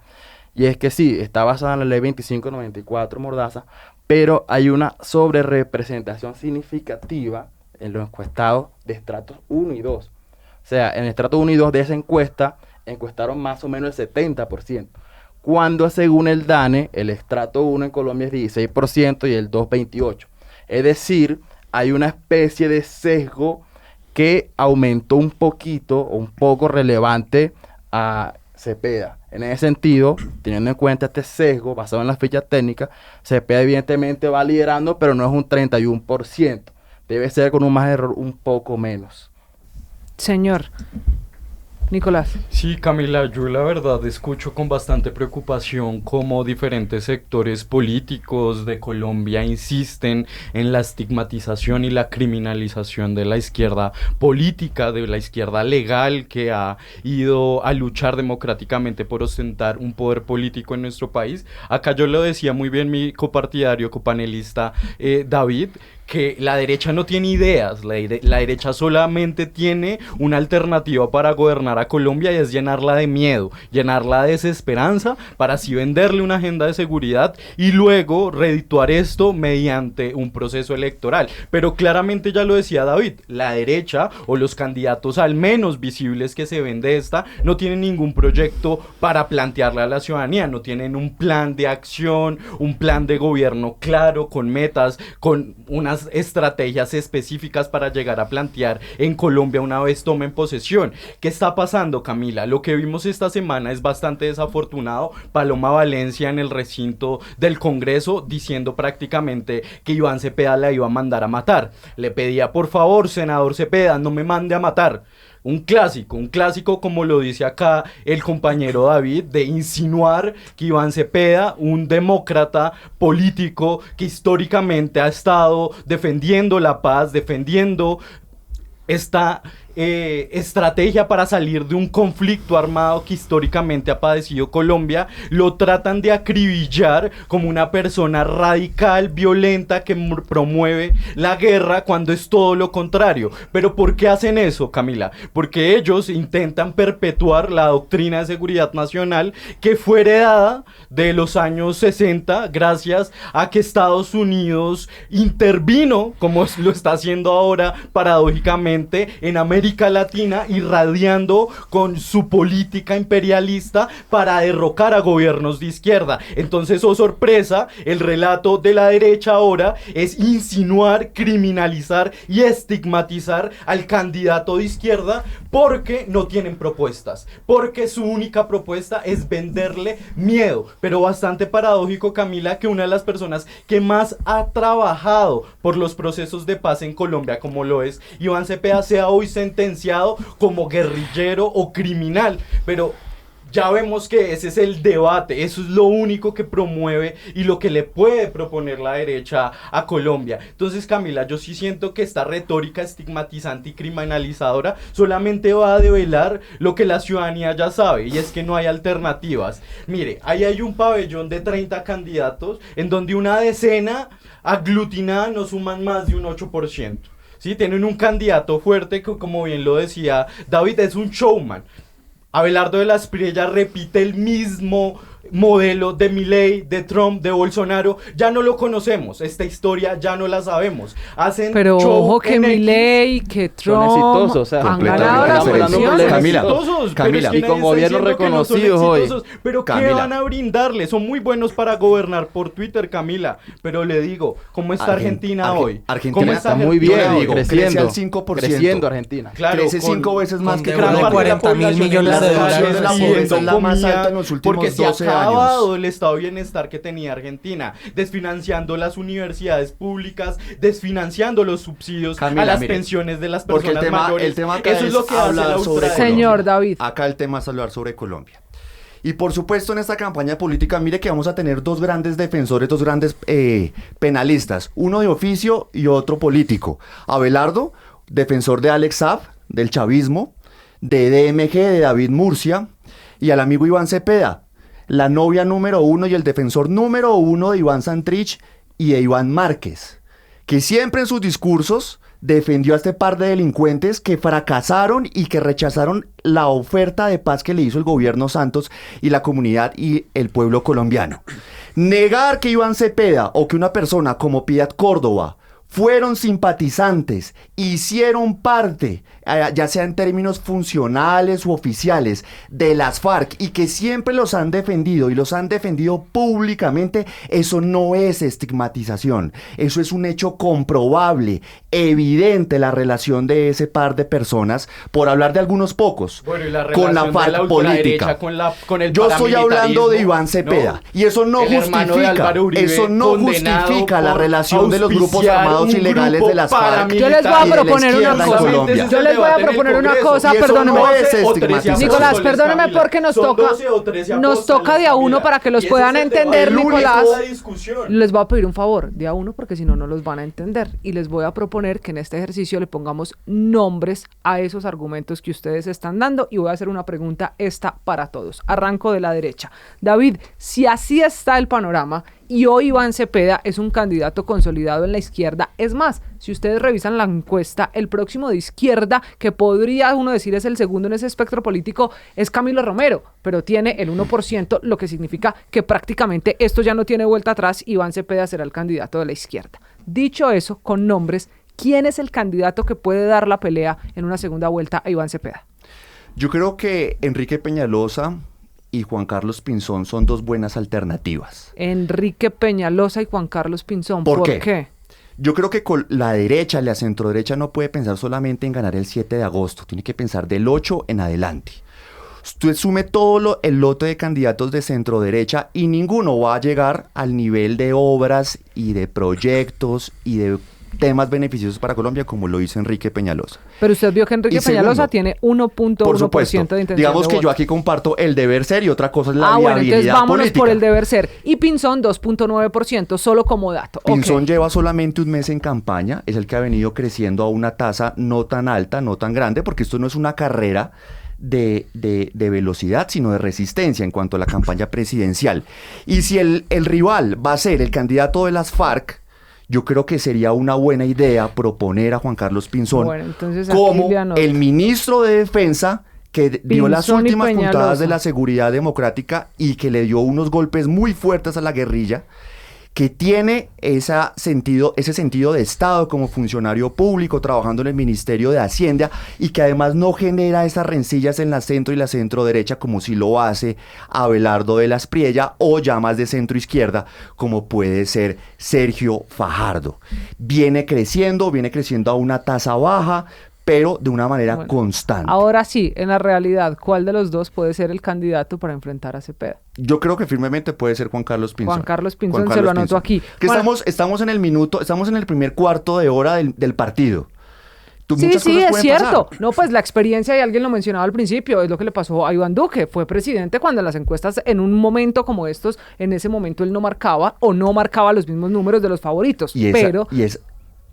y es que sí, está basada en la ley 2594 Mordaza, pero hay una sobrerepresentación significativa en los encuestados de estratos 1 y 2. O sea, en el estrato 1 y 2 de esa encuesta encuestaron más o menos el 70%, cuando según el DANE, el estrato 1 en Colombia es 16% y el 2 28%. Es decir, hay una especie de sesgo que aumentó un poquito o un poco relevante a Cepeda. En ese sentido, teniendo en cuenta este sesgo basado en las fichas técnicas, Cepeda evidentemente va liderando, pero no es un 31%. Debe ser con un margen de error un poco menos. Señor Nicolás. Sí, Camila, yo la verdad escucho con bastante preocupación cómo diferentes sectores políticos de Colombia insisten en la estigmatización y la criminalización de la izquierda política, de la izquierda legal que ha ido a luchar democráticamente por ostentar un poder político en nuestro país. Acá yo lo decía muy bien mi copartidario, copanelista David, que la derecha no tiene ideas, la derecha solamente tiene una alternativa para gobernar a Colombia y es llenarla de miedo, llenarla de desesperanza para así venderle una agenda de seguridad y luego redituar esto mediante un proceso electoral. Pero claramente ya lo decía David, la derecha o los candidatos al menos visibles que se ven de esta no tienen ningún proyecto para plantearle a la ciudadanía, no tienen un plan de acción, un plan de gobierno claro, con metas, con unas estrategias específicas para llegar a plantear en Colombia una vez tomen posesión. ¿Qué está pasando, Camila? Lo que vimos esta semana es bastante desafortunado. Paloma Valencia en el recinto del Congreso diciendo prácticamente que Iván Cepeda la iba a mandar a matar. Le pedía, por favor, senador Cepeda, no me mande a matar. un clásico como lo dice acá el compañero David, de insinuar que Iván Cepeda, un demócrata político que históricamente ha estado defendiendo la paz, defendiendo esta estrategia para salir de un conflicto armado que históricamente ha padecido Colombia, lo tratan de acribillar como una persona radical, violenta, que promueve la guerra, cuando es todo lo contrario. ¿Pero por qué hacen eso, Camila? Porque ellos intentan perpetuar la doctrina de seguridad nacional que fue heredada de los años 60 gracias a que Estados Unidos intervino, como lo está haciendo ahora paradójicamente, en América Latina, irradiando con su política imperialista para derrocar a gobiernos de izquierda. Entonces, oh sorpresa, el relato de la derecha ahora es insinuar, criminalizar y estigmatizar al candidato de izquierda porque no tienen propuestas, porque su única propuesta es venderle miedo. Pero bastante paradójico, Camila, que una de las personas que más ha trabajado por los procesos de paz en Colombia, como lo es Iván Cepeda, sea hoy sentenciado como guerrillero o criminal. Pero ya vemos que ese es el debate, eso es lo único que promueve y lo que le puede proponer la derecha a Colombia. Entonces, Camila, yo sí siento que esta retórica estigmatizante y criminalizadora solamente va a develar lo que la ciudadanía ya sabe, y es que no hay alternativas. Mire, ahí hay un pabellón de 30 candidatos en donde una decena aglutinada no suman más de un 8%. Sí, tienen un candidato fuerte que, como bien lo decía David, es un showman. Abelardo de la Espriella repite el mismo modelo de Milei, de Trump, de Bolsonaro. Ya no lo conocemos, esta historia ya no la sabemos. Hacen pero show ojo que Milei, que Trump exitosos, o sea, han ganado las elecciones. Camila, y con gobiernos reconocidos hoy. Pero ¿qué van a brindarle? Son muy buenos para gobernar por Twitter, Camila. Pero le digo, ¿cómo está Argentina hoy? Argentina está muy bien, crece al 5%. Creciendo Argentina. Claro, crece 5 veces más que gran parte de la 40.000 millones de dólares. La pobreza es la más alta en los últimos 12 años. Acabado el estado de bienestar que tenía Argentina, desfinanciando las universidades públicas, desfinanciando los subsidios, Camila, a las pensiones de las personas mayores. El tema acá eso es lo que hace la ultraderecha. Señor David. Acá el tema es hablar sobre Colombia. Y por supuesto, en esta campaña política, mire que vamos a tener dos grandes defensores, dos grandes penalistas, uno de oficio y otro político. Abelardo, defensor de Alex Saab, del chavismo, de DMG, de David Murcia, y al amigo Iván Cepeda, la novia número 1 y el defensor número 1 de Iván Santrich y de Iván Márquez, que siempre en sus discursos defendió a este par de delincuentes que fracasaron y que rechazaron la oferta de paz que le hizo el gobierno Santos y la comunidad y el pueblo colombiano. Negar que Iván Cepeda o que una persona como Piedad Córdoba fueron simpatizantes, hicieron parte, ya sea en términos funcionales u oficiales, de las FARC y que siempre los han defendido y los han defendido públicamente, eso no es estigmatización, eso es un hecho comprobable, evidente, la relación de ese par de personas, por hablar de algunos pocos, con la FARC política. Yo estoy hablando de Iván Cepeda, ¿no? Y eso no justifica la relación de los grupos armados ilegales de las FARC. Yo les voy a proponer una cosa. Yo les voy a proponer una cosa, perdóneme. Nicolás, perdóneme porque nos toca de a uno para que los puedan entender, Nicolás. Les voy a pedir un favor, de a uno, porque si no, no los van a entender. Y les voy a proponer que en este ejercicio le pongamos nombres a esos argumentos que ustedes están dando. Y voy a hacer una pregunta esta para todos. Arranco de la derecha. David, si así está el panorama y hoy Iván Cepeda es un candidato consolidado en la izquierda, es más, si ustedes revisan la encuesta, el próximo de izquierda, que podría uno decir es el segundo en ese espectro político, es Camilo Romero, pero tiene el 1%, lo que significa que prácticamente esto ya no tiene vuelta atrás. Iván Cepeda será el candidato de la izquierda. Dicho eso, con nombres, ¿quién es el candidato que puede dar la pelea en una segunda vuelta a Iván Cepeda? Yo creo que Enrique Peñalosa y Juan Carlos Pinzón son dos buenas alternativas. Enrique Peñalosa y Juan Carlos Pinzón. ¿Por qué? Yo creo que con la derecha, la centroderecha, no puede pensar solamente en ganar el 7 de agosto. Tiene que pensar del 8 en adelante. Usted sume todo el lote de candidatos de centroderecha y ninguno va a llegar al nivel de obras y de proyectos y de temas beneficiosos para Colombia, como lo hizo Enrique Peñalosa. Pero usted vio que Enrique Y Peñalosa segundo, tiene Por 1.1% supuesto, de intención digamos de que voto. yo aquí comparto el deber ser y otra cosa es la Bueno, viabilidad entonces vámonos política. por el deber ser. Y Pinzón 2.9%, solo como dato. Pinzón Ok. lleva solamente un mes en campaña, es el que ha venido creciendo a una tasa no tan alta, no tan grande, porque esto no es una carrera de velocidad, sino de resistencia en cuanto a la campaña presidencial. Y si el rival va a ser el candidato de las FARC, yo creo que sería una buena idea proponer a Juan Carlos Pinzón Bueno, entonces aquí como le anoto. el ministro de Defensa que dio las Pinzón y últimas puntadas Peñalosa. de la seguridad democrática y que le dio unos golpes muy fuertes a la guerrilla, que tiene ese sentido de Estado como funcionario público, trabajando en el Ministerio de Hacienda, y que además no genera esas rencillas en la centro y la centro derecha como si lo hace Abelardo de la Espriella, o ya más de centro izquierda como puede ser Sergio Fajardo. Viene creciendo a una tasa baja, pero de una manera Bueno, constante. Ahora sí, en la realidad, ¿cuál de los dos puede ser el candidato para enfrentar a Cepeda? Yo creo que firmemente puede ser Juan Carlos Pinzón. Juan Carlos Pinzón, se lo anoto aquí. Que Juan- estamos en el primer cuarto de hora del partido. Sí, Muchas sí, cosas es pueden cierto. pasar. No, pues la experiencia, y alguien lo mencionaba al principio, es lo que le pasó a Iván Duque. Fue presidente cuando en las encuestas, en un momento como estos, en ese momento él no marcaba o no marcaba los mismos números de los favoritos.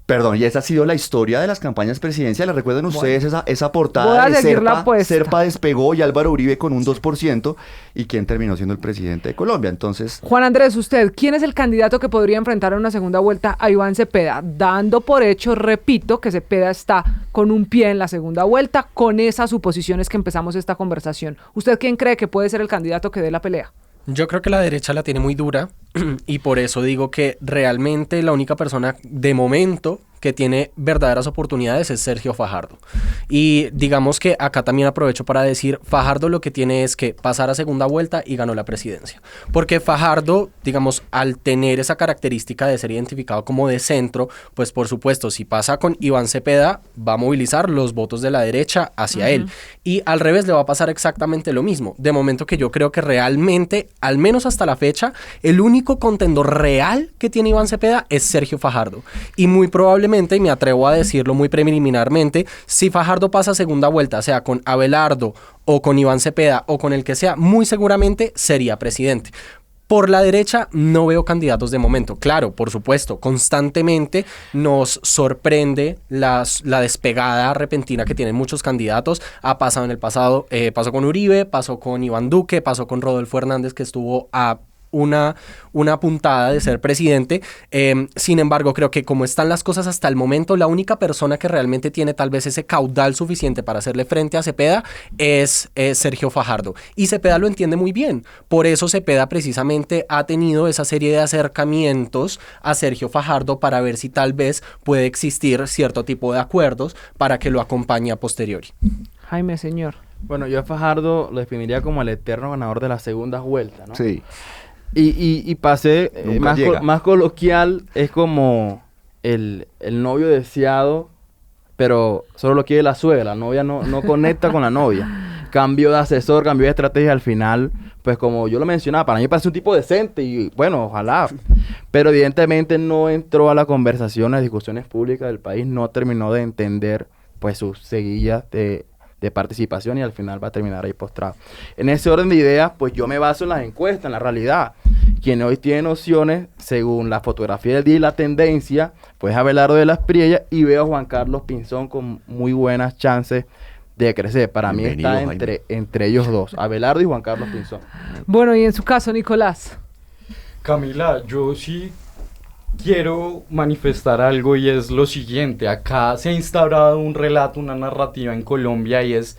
Pero Y esa ha sido la historia de las campañas presidenciales. ¿Recuerdan ustedes esa voy a portada de seguir la apuesta. Serpa despegó y Álvaro Uribe con un 2%? ¿Y quién terminó siendo el presidente de Colombia? Entonces, Juan Andrés, usted, ¿quién es el candidato que podría enfrentar en una segunda vuelta a Iván Cepeda? Dando por hecho, repito, que Cepeda está con un pie en la segunda vuelta, con esas suposiciones que empezamos esta conversación. ¿Usted quién cree que puede ser el candidato que dé la pelea? Yo creo que la derecha la tiene muy dura y por eso digo que realmente la única persona de momento que tiene verdaderas oportunidades es Sergio Fajardo. Y digamos que acá también aprovecho para decir, Fajardo lo que tiene es que pasar a segunda vuelta y ganó la presidencia. Porque Fajardo, digamos, al tener esa característica de ser identificado como de centro, pues por supuesto, si pasa con Iván Cepeda, va a movilizar los votos de la derecha hacia él. Y al revés le va a pasar exactamente lo mismo. De momento que yo creo que realmente, al menos hasta la fecha, el único contendor real que tiene Iván Cepeda es Sergio Fajardo. Y muy probablemente, y me atrevo a decirlo muy preliminarmente, si Fajardo pasa a segunda vuelta, sea con Abelardo o con Iván Cepeda o con el que sea, muy seguramente sería presidente. Por la derecha no veo candidatos de momento. Claro, por supuesto, constantemente nos sorprende la despegada repentina que tienen muchos candidatos. Ha pasado en el pasado, pasó con Uribe, pasó con Iván Duque, pasó con Rodolfo Hernández, que estuvo a una puntada de ser presidente. Sin embargo, creo que como están las cosas hasta el momento, la única persona que realmente tiene tal vez ese caudal suficiente para hacerle frente a Cepeda es Sergio Fajardo. Y Cepeda lo entiende muy bien. Por eso Cepeda precisamente ha tenido esa serie de acercamientos a Sergio Fajardo para ver si tal vez puede existir cierto tipo de acuerdos para que lo acompañe a posteriori. Jaime, señor. Bueno, yo a Fajardo lo definiría como el eterno ganador de las segundas vueltas, ¿no? sí. Y pasé, Nunca llega. más coloquial, es como el novio deseado, pero solo lo quiere la suegra. La novia no conecta con la novia. Cambio de asesor, cambio de estrategia. Al final, pues como yo lo mencionaba, para mí parece un tipo decente y bueno, ojalá. Pero evidentemente no entró a la conversación, a las discusiones públicas del país, no terminó de entender pues sus seguillas de participación y al final va a terminar ahí postrado. En ese orden de ideas, pues yo me baso en las encuestas, en la realidad. Quien hoy tiene opciones, según la fotografía del día y la tendencia, pues Abelardo de la Espriella, y veo a Juan Carlos Pinzón con muy buenas chances de crecer. Para mí Bienvenido, está entre ellos dos, Abelardo y Juan Carlos Pinzón. Bueno, y en su caso, Nicolás. Camila, yo sí quiero manifestar algo y es lo siguiente. Acá se ha instaurado un relato, una narrativa en Colombia y es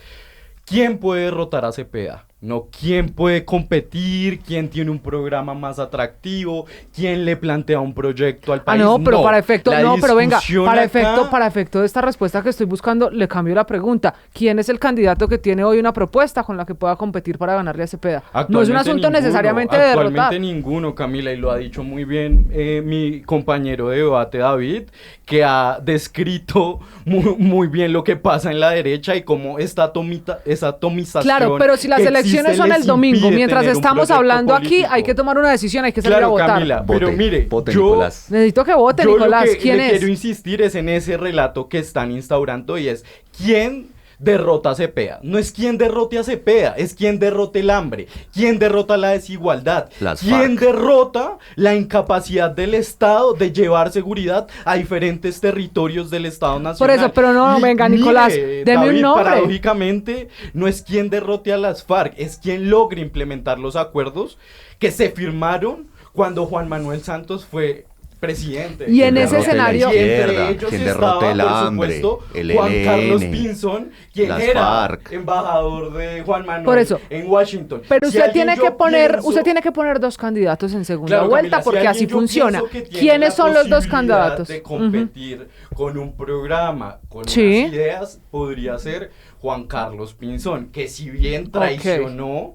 ¿quién puede derrotar a Cepeda? No, ¿quién puede competir? ¿Quién tiene un programa más atractivo? ¿Quién le plantea un proyecto al país? No, pero para efecto, la no, pero venga, discusión para acá- efecto de esta respuesta que estoy buscando, le cambio la pregunta. ¿Quién es el candidato que tiene hoy una propuesta con la que pueda competir para ganarle a Cepeda? No es un asunto necesariamente de derrotar. Actualmente ninguno, Camila, y lo ha dicho muy bien mi compañero de debate, David, que ha descrito muy bien lo que pasa en la derecha y cómo esta atomización Claro, pero si la que selección elecciones son les el domingo. impide Mientras tener un estamos proyecto hablando aquí, político. hay que tomar una decisión, hay que salir a Claro, votar. Camila, pero Vote, mire, vote, yo Nicolás. Necesito que vote, Yo Nicolás. lo que ¿Quién le es? quiero insistir es en ese relato que están instaurando y es ¿quién derrota a Cepeda? No es quién derrote a Cepeda, es quién derrote el hambre, quién derrota la desigualdad, Las quién FARC. derrota la incapacidad del Estado de llevar seguridad a diferentes territorios del Estado nacional. Por eso, pero no, venga, Nicolás, deme un nombre. Paradójicamente, no es quien derrote a las FARC, es quien logre implementar los acuerdos que se firmaron cuando Juan Manuel Santos fue presidente. Y en Quien ese derrote la escenario- Y entre izquierda, ellos quien estaba, derrote el por hambre, supuesto, el Juan Carlos ELN, Pinzón, quien las era FARC. embajador de Juan Manuel Por eso. en Washington. Pero Si usted alguien tiene yo que poner, pienso- usted tiene que poner dos candidatos en segunda Claro, vuelta, Camila, si porque alguien así yo funciona. pienso que tiene ¿Quiénes la son los dos posibilidad candidatos? de competir con un programa, con Sí. unas ideas, podría ser Juan Carlos Pinzón, que si bien traicionó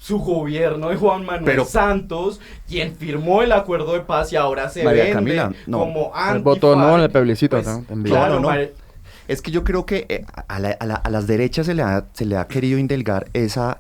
su gobierno de Juan Manuel Pero- Santos, quien firmó el acuerdo de paz y ahora se María vende Camila, no. como Él anti votó no en el plebiscito, ¿no? Envió. Claro, No, no. María- Es que yo creo que a las derechas se le ha querido indulgar esa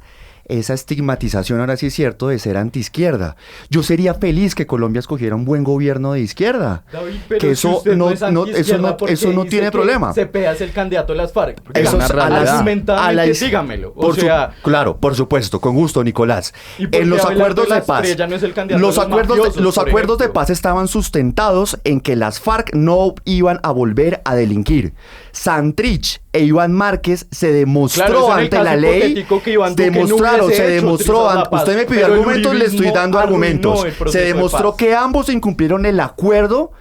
estigmatización, ahora sí es cierto, de ser antiizquierda. Yo sería feliz que Colombia escogiera un buen gobierno de izquierda. David, pero Que si eso usted no- es no- antiizquierda, eso no- ¿por qué eso no dice tiene que problema? Cepeda es el candidato de las FARC. Porque Eso una es realidad. argumentalmente, dígamelo. O sea, claro, por supuesto, con gusto, Nicolás. ¿Y por qué En los Abelardo acuerdos de la de paz, Estrella no es el candidato los de los acuerdos, mafiosos, los por acuerdos de ejemplo? paz estaban sustentados en que las FARC no iban a volver a delinquir. Santrich e Iván Márquez se demostró Claro, es en el ante caso la ley, hipotético que Iván Duque no demostraron, hubiese se hecho demostró, utilizar la paz, usted me pidió pero el argumentos, le estoy uribismo dando arruinó argumentos. el proceso Se de demostró paz. que ambos incumplieron el acuerdo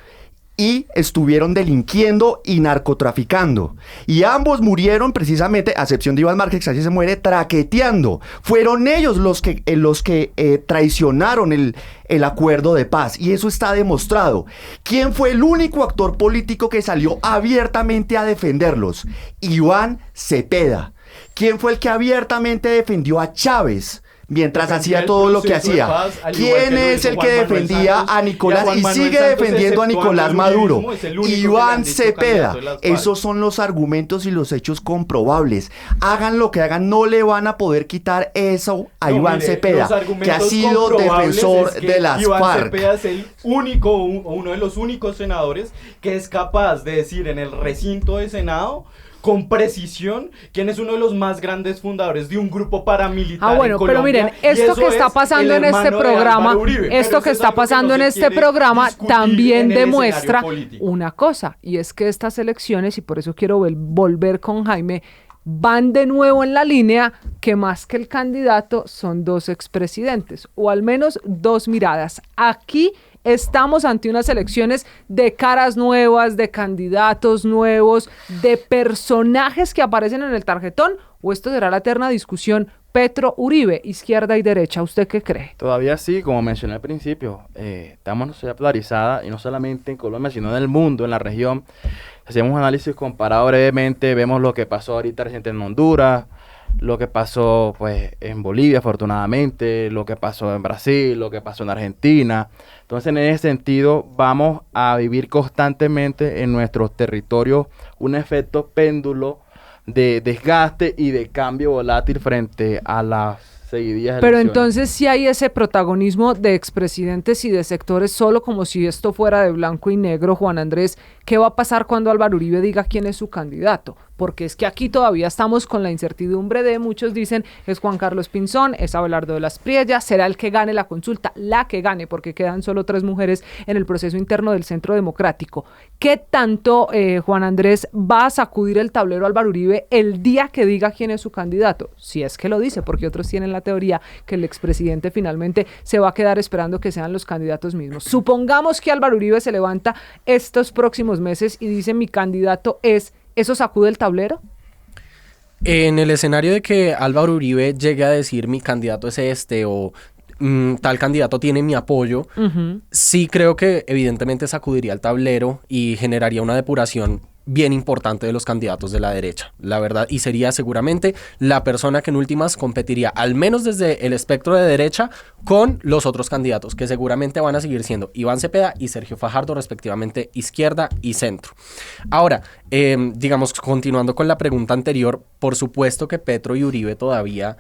y estuvieron delinquiendo y narcotraficando. Y ambos murieron precisamente, a excepción de Iván Márquez, que así se muere, traqueteando. Fueron ellos los que traicionaron el acuerdo de paz. Y eso está demostrado. ¿Quién fue el único actor político que salió abiertamente a defenderlos? Iván Cepeda. ¿Quién fue el que abiertamente defendió a Chávez mientras Defendía hacía el todo lo que proceso de hacía? paz, al igual ¿Quién que lo es hizo el Juan que Manuel defendía Santos? a Y Nicolás Juan y Manuel sigue Santos, defendiendo a exceptuando Nicolás el Maduro? uribismo, es el único que le Iván han dicho Cepeda. candidato de las FARC. Esos son los argumentos y los hechos comprobables. Hagan lo que hagan, no le van a poder quitar eso a No, Iván mire, Cepeda, los que ha argumentos sido comprobables defensor es que de las Iván FARC. Cepeda es el único, uno de los únicos senadores que es capaz de decir en el recinto de Senado con precisión quién es uno de los más grandes fundadores de un grupo paramilitar. Ah, bueno, en pero Colombia, miren, y esto eso que está es pasando el en este hermano de programa, Álvaro Uribe. Pero esto eso que es está algo que pasando no en se este quiere programa discutir también en el demuestra escenario político. una cosa, y es que estas elecciones, y por eso quiero volver con Jaime, van de nuevo en la línea que más que el candidato son dos expresidentes, o al menos dos miradas. Aquí estamos ante unas elecciones de caras nuevas, de candidatos nuevos, de personajes que aparecen en el tarjetón, o esto será la eterna discusión Petro-Uribe, izquierda y derecha. ¿Usted qué cree? Todavía sí, como mencioné al principio, estamos en una sociedad polarizada y no solamente en Colombia, sino en el mundo, en la región. Hacemos un análisis comparado brevemente, vemos lo que pasó ahorita reciente en Honduras, lo que pasó pues en Bolivia afortunadamente, lo que pasó en Brasil, lo que pasó en Argentina. Entonces en ese sentido vamos a vivir constantemente en nuestros territorios un efecto péndulo de desgaste y de cambio volátil frente a las seguidillas Pero elecciones. entonces sí hay ese protagonismo de expresidentes y de sectores, solo como si esto fuera de blanco y negro, Juan Andrés. ¿Qué va a pasar cuando Álvaro Uribe diga quién es su candidato? Porque es que aquí todavía estamos con la incertidumbre de muchos dicen es Juan Carlos Pinzón, es Abelardo de la Espriella, será el que gane la consulta, la que gane, porque quedan solo 3 mujeres en el proceso interno del Centro Democrático. ¿Qué tanto, Juan Andrés, va a sacudir el tablero Álvaro Uribe el día que diga quién es su candidato? Si es que lo dice, porque otros tienen la teoría que el expresidente finalmente se va a quedar esperando que sean los candidatos mismos. Supongamos que Álvaro Uribe se levanta estos próximos meses y dice mi candidato es, ¿eso sacude el tablero? En el escenario de que Álvaro Uribe llegue a decir mi candidato es este o tal candidato tiene mi apoyo, sí creo que evidentemente sacudiría el tablero y generaría una depuración bien importante de los candidatos de la derecha, la verdad, y sería seguramente la persona que en últimas competiría, al menos desde el espectro de derecha, con los otros candidatos, que seguramente van a seguir siendo Iván Cepeda y Sergio Fajardo, respectivamente izquierda y centro. Ahora, digamos, continuando con la pregunta anterior, por supuesto que Petro y Uribe todavía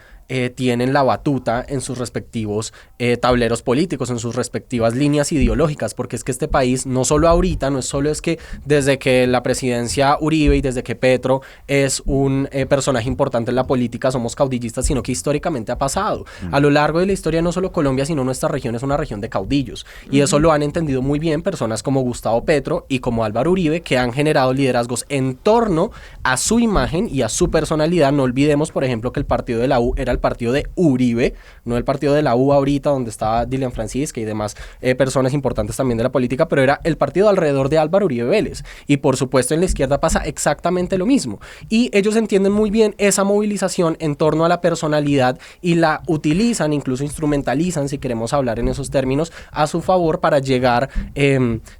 tienen la batuta en sus respectivos tableros políticos, en sus respectivas líneas ideológicas, porque es que este país, no solo ahorita, no es solo es que desde que la presidencia Uribe y desde que Petro es un personaje importante en la política, somos caudillistas, sino que históricamente ha pasado. A lo largo de la historia, no solo Colombia, sino nuestra región es una región de caudillos, y eso lo han entendido muy bien personas como Gustavo Petro y como Álvaro Uribe, que han generado liderazgos en torno a su imagen y a su personalidad. No olvidemos, por ejemplo, que el partido de la U era el partido de Uribe, no el partido de la U ahorita donde estaba Dilian Francisca y demás personas importantes también de la política, pero era el partido alrededor de Álvaro Uribe Vélez. Y por supuesto en la izquierda pasa exactamente lo mismo. Y ellos entienden muy bien esa movilización en torno a la personalidad y la utilizan, incluso instrumentalizan, si queremos hablar en esos términos, a su favor para llegar,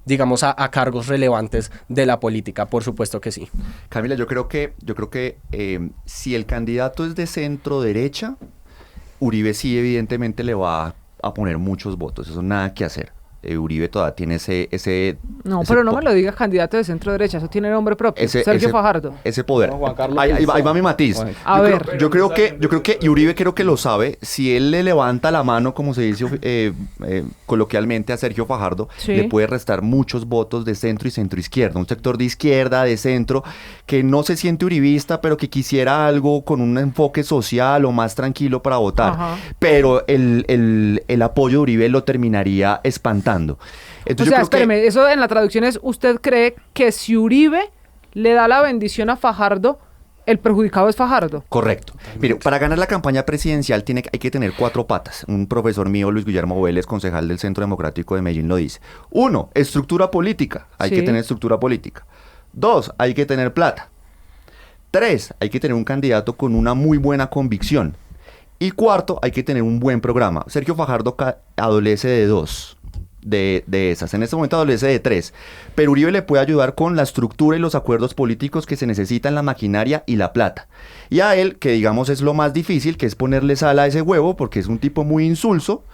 digamos, a cargos relevantes de la política. Por supuesto que sí. Camila, yo creo que si el candidato es de centro derecha, Uribe sí evidentemente le va a poner muchos votos, eso nada que hacer. Uribe todavía tiene ese No, pero no me lo digas candidato de centro derecha, eso tiene nombre propio, Sergio Fajardo. Ese poder. No, Juan Carlos Ahí va mi matiz. Bueno. Yo creo que y Uribe creo que lo sabe, si él le levanta la mano, como se dice coloquialmente, a Sergio Fajardo, sí, le puede restar muchos votos de centro y centro izquierda, un sector de izquierda, de centro, que no se siente uribista, pero que quisiera algo con un enfoque social o más tranquilo para votar. Ajá. Pero el apoyo de Uribe lo terminaría espantando. Entonces, o sea, espéreme, eso en la traducción es, ¿usted cree que si Uribe le da la bendición a Fajardo, el perjudicado es Fajardo? Correcto. Mire, para ganar la campaña presidencial hay que tener 4 patas. Un profesor mío, Luis Guillermo Vélez, concejal del Centro Democrático de Medellín, lo dice. 1, estructura política. Hay que tener estructura política. 2, hay que tener plata. 3, hay que tener un candidato con una muy buena convicción. Y 4, hay que tener un buen programa. Sergio Fajardo adolece de 2. De esas. En este momento adolece de 3. Pero Uribe le puede ayudar con la estructura y los acuerdos políticos que se necesitan, la maquinaria y la plata. Y a él, que digamos es lo más difícil, que es ponerle sal a ese huevo, porque es un tipo muy insulso,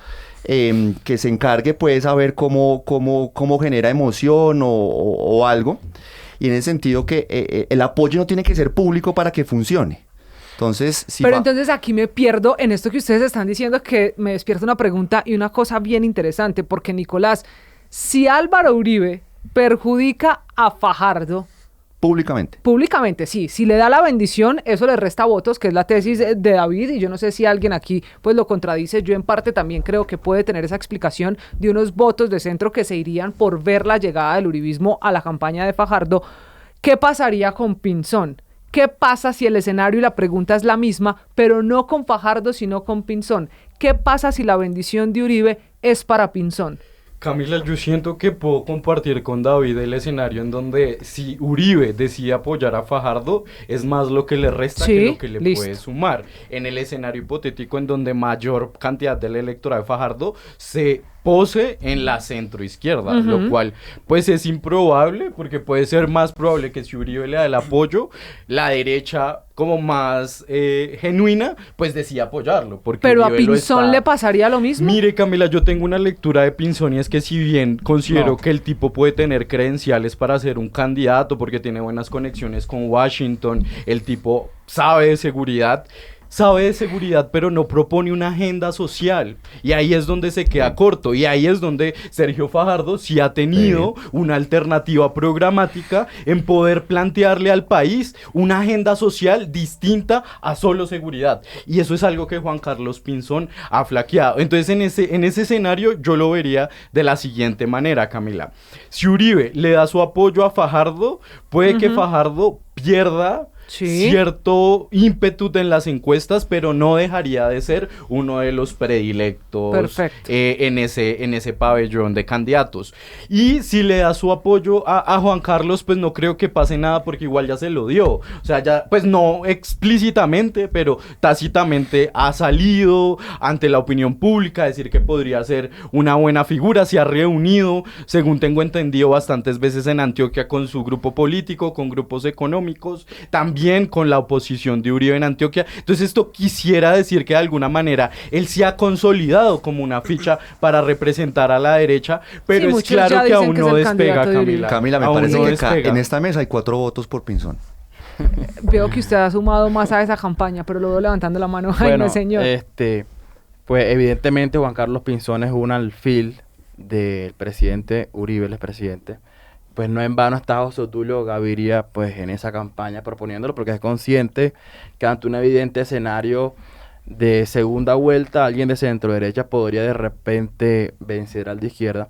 que se encargue pues a ver cómo genera emoción o algo. Y en ese sentido que el apoyo no tiene que ser público para que funcione. Entonces, pero entonces aquí me pierdo en esto que ustedes están diciendo, que me despierta una pregunta y una cosa bien interesante, porque Nicolás, si Álvaro Uribe perjudica a Fajardo públicamente, sí, si le da la bendición, eso le resta votos, que es la tesis de David, y yo no sé si alguien aquí pues lo contradice. Yo en parte también creo que puede tener esa explicación de unos votos de centro que se irían por ver la llegada del uribismo a la campaña de Fajardo. ¿Qué pasaría con Pinzón? ¿Qué pasa si el escenario y la pregunta es la misma, pero no con Fajardo, sino con Pinzón? ¿Qué pasa si la bendición de Uribe es para Pinzón? Camila, yo siento que puedo compartir con David el escenario en donde si Uribe decide apoyar a Fajardo, es más lo que le resta que lo que le puede sumar. En el escenario hipotético en donde mayor cantidad del electorado de Fajardo se pose en la centroizquierda, lo cual pues es improbable, porque puede ser más probable que si Uribe le da el apoyo, la derecha como más genuina, pues decía apoyarlo. Pero Uribe a Pinzón le pasaría lo mismo. Mire, Camila, yo tengo una lectura de Pinzón y es que si bien considero que el tipo puede tener credenciales para ser un candidato porque tiene buenas conexiones con Washington, el tipo sabe de seguridad, pero no propone una agenda social, y ahí es donde se queda corto, y ahí es donde Sergio Fajardo sí ha tenido una alternativa programática en poder plantearle al país una agenda social distinta a solo seguridad, y eso es algo que Juan Carlos Pinzón ha flaqueado. Entonces en ese escenario yo lo vería de la siguiente manera, Camila. Si Uribe le da su apoyo a Fajardo, puede que Fajardo pierda cierto ímpetu en las encuestas, pero no dejaría de ser uno de los predilectos en ese pabellón de candidatos. Y si le da su apoyo a Juan Carlos, pues no creo que pase nada, porque igual ya se lo dio. O sea, ya, pues no explícitamente, pero tácitamente ha salido ante la opinión pública a decir que podría ser una buena figura. Se ha reunido, según tengo entendido, bastantes veces en Antioquia con su grupo político, con grupos económicos, también con la oposición de Uribe en Antioquia. Entonces esto quisiera decir que de alguna manera él se ha consolidado como una ficha para representar a la derecha, pero es claro que aún no despega, Camila. Camila, me parece que acá en esta mesa hay 4 votos por Pinzón. Veo que usted ha sumado más a esa campaña, pero lo veo levantando la mano. Ay, Bueno, no, señor. pues evidentemente Juan Carlos Pinzón es un alfil del presidente Uribe, el expresidente. Pues no en vano está José Tulio Gaviria pues en esa campaña proponiéndolo, porque es consciente que ante un evidente escenario de segunda vuelta, alguien de centro derecha podría de repente vencer al de izquierda.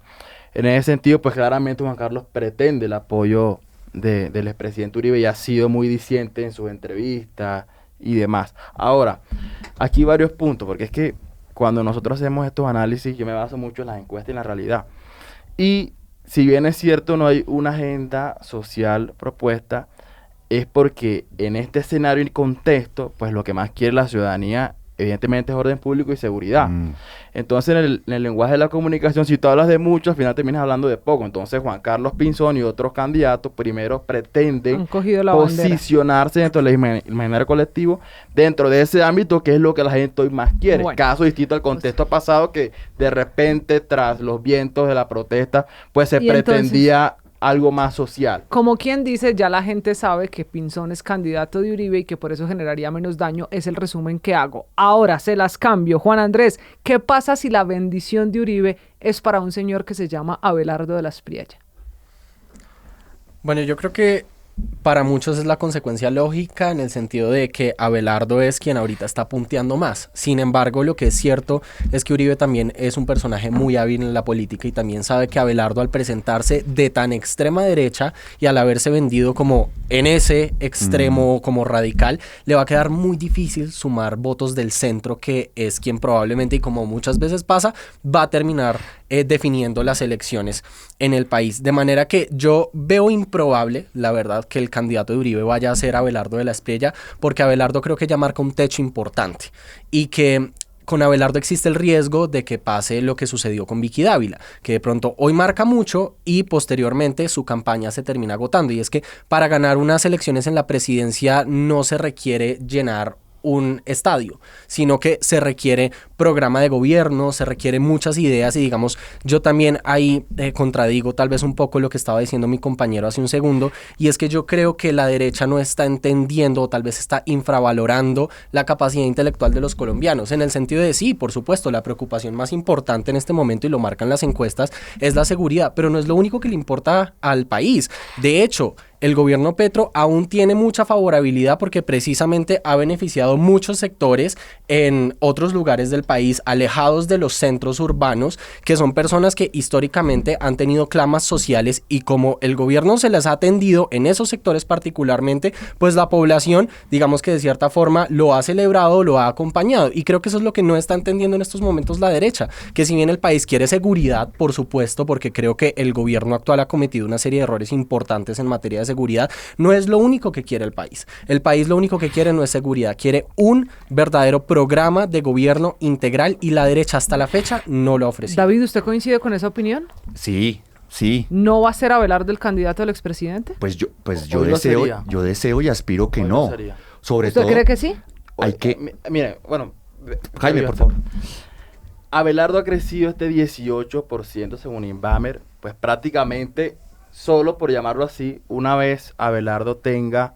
En ese sentido, pues claramente Juan Carlos pretende el apoyo del expresidente Uribe y ha sido muy diciente en sus entrevistas y demás. Ahora, aquí varios puntos, porque es que cuando nosotros hacemos estos análisis, yo me baso mucho en las encuestas y en la realidad. Y si bien es cierto, no hay una agenda social propuesta, es porque en este escenario y contexto, pues lo que más quiere la ciudadanía, evidentemente, es orden público y seguridad. Entonces, en el lenguaje de la comunicación, si tú hablas de mucho, al final terminas hablando de poco. Entonces, Juan Carlos Pinzón y otros candidatos primero pretenden posicionarse dentro del imaginario colectivo, dentro de ese ámbito que es lo que la gente hoy más quiere. Bueno, caso distinto al contexto pasado, que de repente, tras los vientos de la protesta, pues se pretendía algo más social. Como quien dice, ya la gente sabe que Pinzón es candidato de Uribe y que por eso generaría menos daño, es el resumen que hago. Ahora se las cambio. Juan Andrés, ¿qué pasa si la bendición de Uribe es para un señor que se llama Abelardo de la Espriella? Bueno, yo creo que para muchos es la consecuencia lógica en el sentido de que Abelardo es quien ahorita está punteando más. Sin embargo, lo que es cierto es que Uribe también es un personaje muy hábil en la política y también sabe que Abelardo, al presentarse de tan extrema derecha y al haberse vendido como en ese extremo como radical, le va a quedar muy difícil sumar votos del centro, que es quien probablemente, y como muchas veces pasa, va a terminar definiendo las elecciones en el país. De manera que yo veo improbable, la verdad, que el candidato de Uribe vaya a ser Abelardo de la Espriella, porque Abelardo creo que ya marca un techo importante y que con Abelardo existe el riesgo de que pase lo que sucedió con Vicky Dávila, que de pronto hoy marca mucho y posteriormente su campaña se termina agotando. Y es que para ganar unas elecciones en la presidencia no se requiere llenar un estadio, sino que se requiere programa de gobierno, se requiere muchas ideas y digamos, yo también ahí contradigo tal vez un poco lo que estaba diciendo mi compañero hace un segundo, y es que yo creo que la derecha no está entendiendo o tal vez está infravalorando la capacidad intelectual de los colombianos, en el sentido de sí, por supuesto, la preocupación más importante en este momento, y lo marcan las encuestas, es la seguridad, pero no es lo único que le importa al país. De hecho, el gobierno Petro aún tiene mucha favorabilidad porque precisamente ha beneficiado muchos sectores en otros lugares del país, alejados de los centros urbanos, que son personas que históricamente han tenido clamas sociales, y como el gobierno se les ha atendido en esos sectores particularmente, pues la población, digamos que de cierta forma lo ha celebrado, lo ha acompañado, y creo que eso es lo que no está entendiendo en estos momentos la derecha, que si bien el país quiere seguridad, por supuesto, porque creo que el gobierno actual ha cometido una serie de errores importantes en materia de seguridad, no es lo único que quiere el país. El país lo único que quiere no es seguridad, quiere un verdadero programa de gobierno integral, y la derecha hasta la fecha no lo ha ofrecido. David, ¿usted coincide con esa opinión? Sí, sí. ¿No va a ser Abelardo el candidato del expresidente? Pues yo deseo y aspiro que no. Sobre ¿Usted todo, cree que sí? Hay que... Mire, bueno... Jaime, por favor. Abelardo ha crecido este 18% según Inbamer, pues prácticamente solo por llamarlo así, una vez Abelardo tenga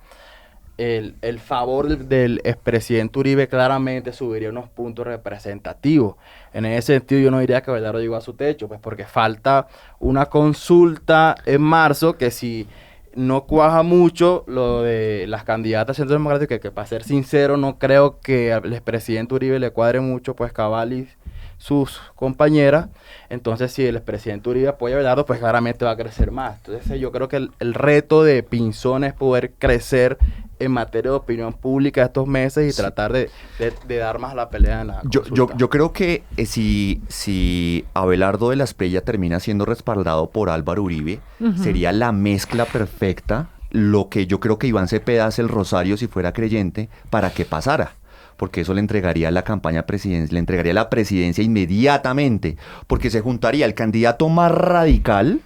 el favor del expresidente Uribe, claramente subiría unos puntos representativos. En ese sentido, yo no diría que Abelardo llegó a su techo, pues porque falta una consulta en marzo que si no cuaja mucho lo de las candidatas Centro Democrático, que para ser sincero no creo que al expresidente Uribe le cuadre mucho, pues Cabal y sus compañeras. Entonces, si el expresidente Uribe apoya a Abelardo, pues claramente va a crecer más. Entonces, yo creo que el reto de Pinzón es poder crecer en materia de opinión pública estos meses y tratar de dar más la pelea en la consulta. Yo creo que si Abelardo de la Espriella termina siendo respaldado por Álvaro Uribe, sería la mezcla perfecta, lo que yo creo que Iván Cepeda hace el rosario si fuera creyente, para que pasara. Porque eso le entregaría la campaña presidencial, le entregaría la presidencia inmediatamente, porque se juntaría el candidato más radical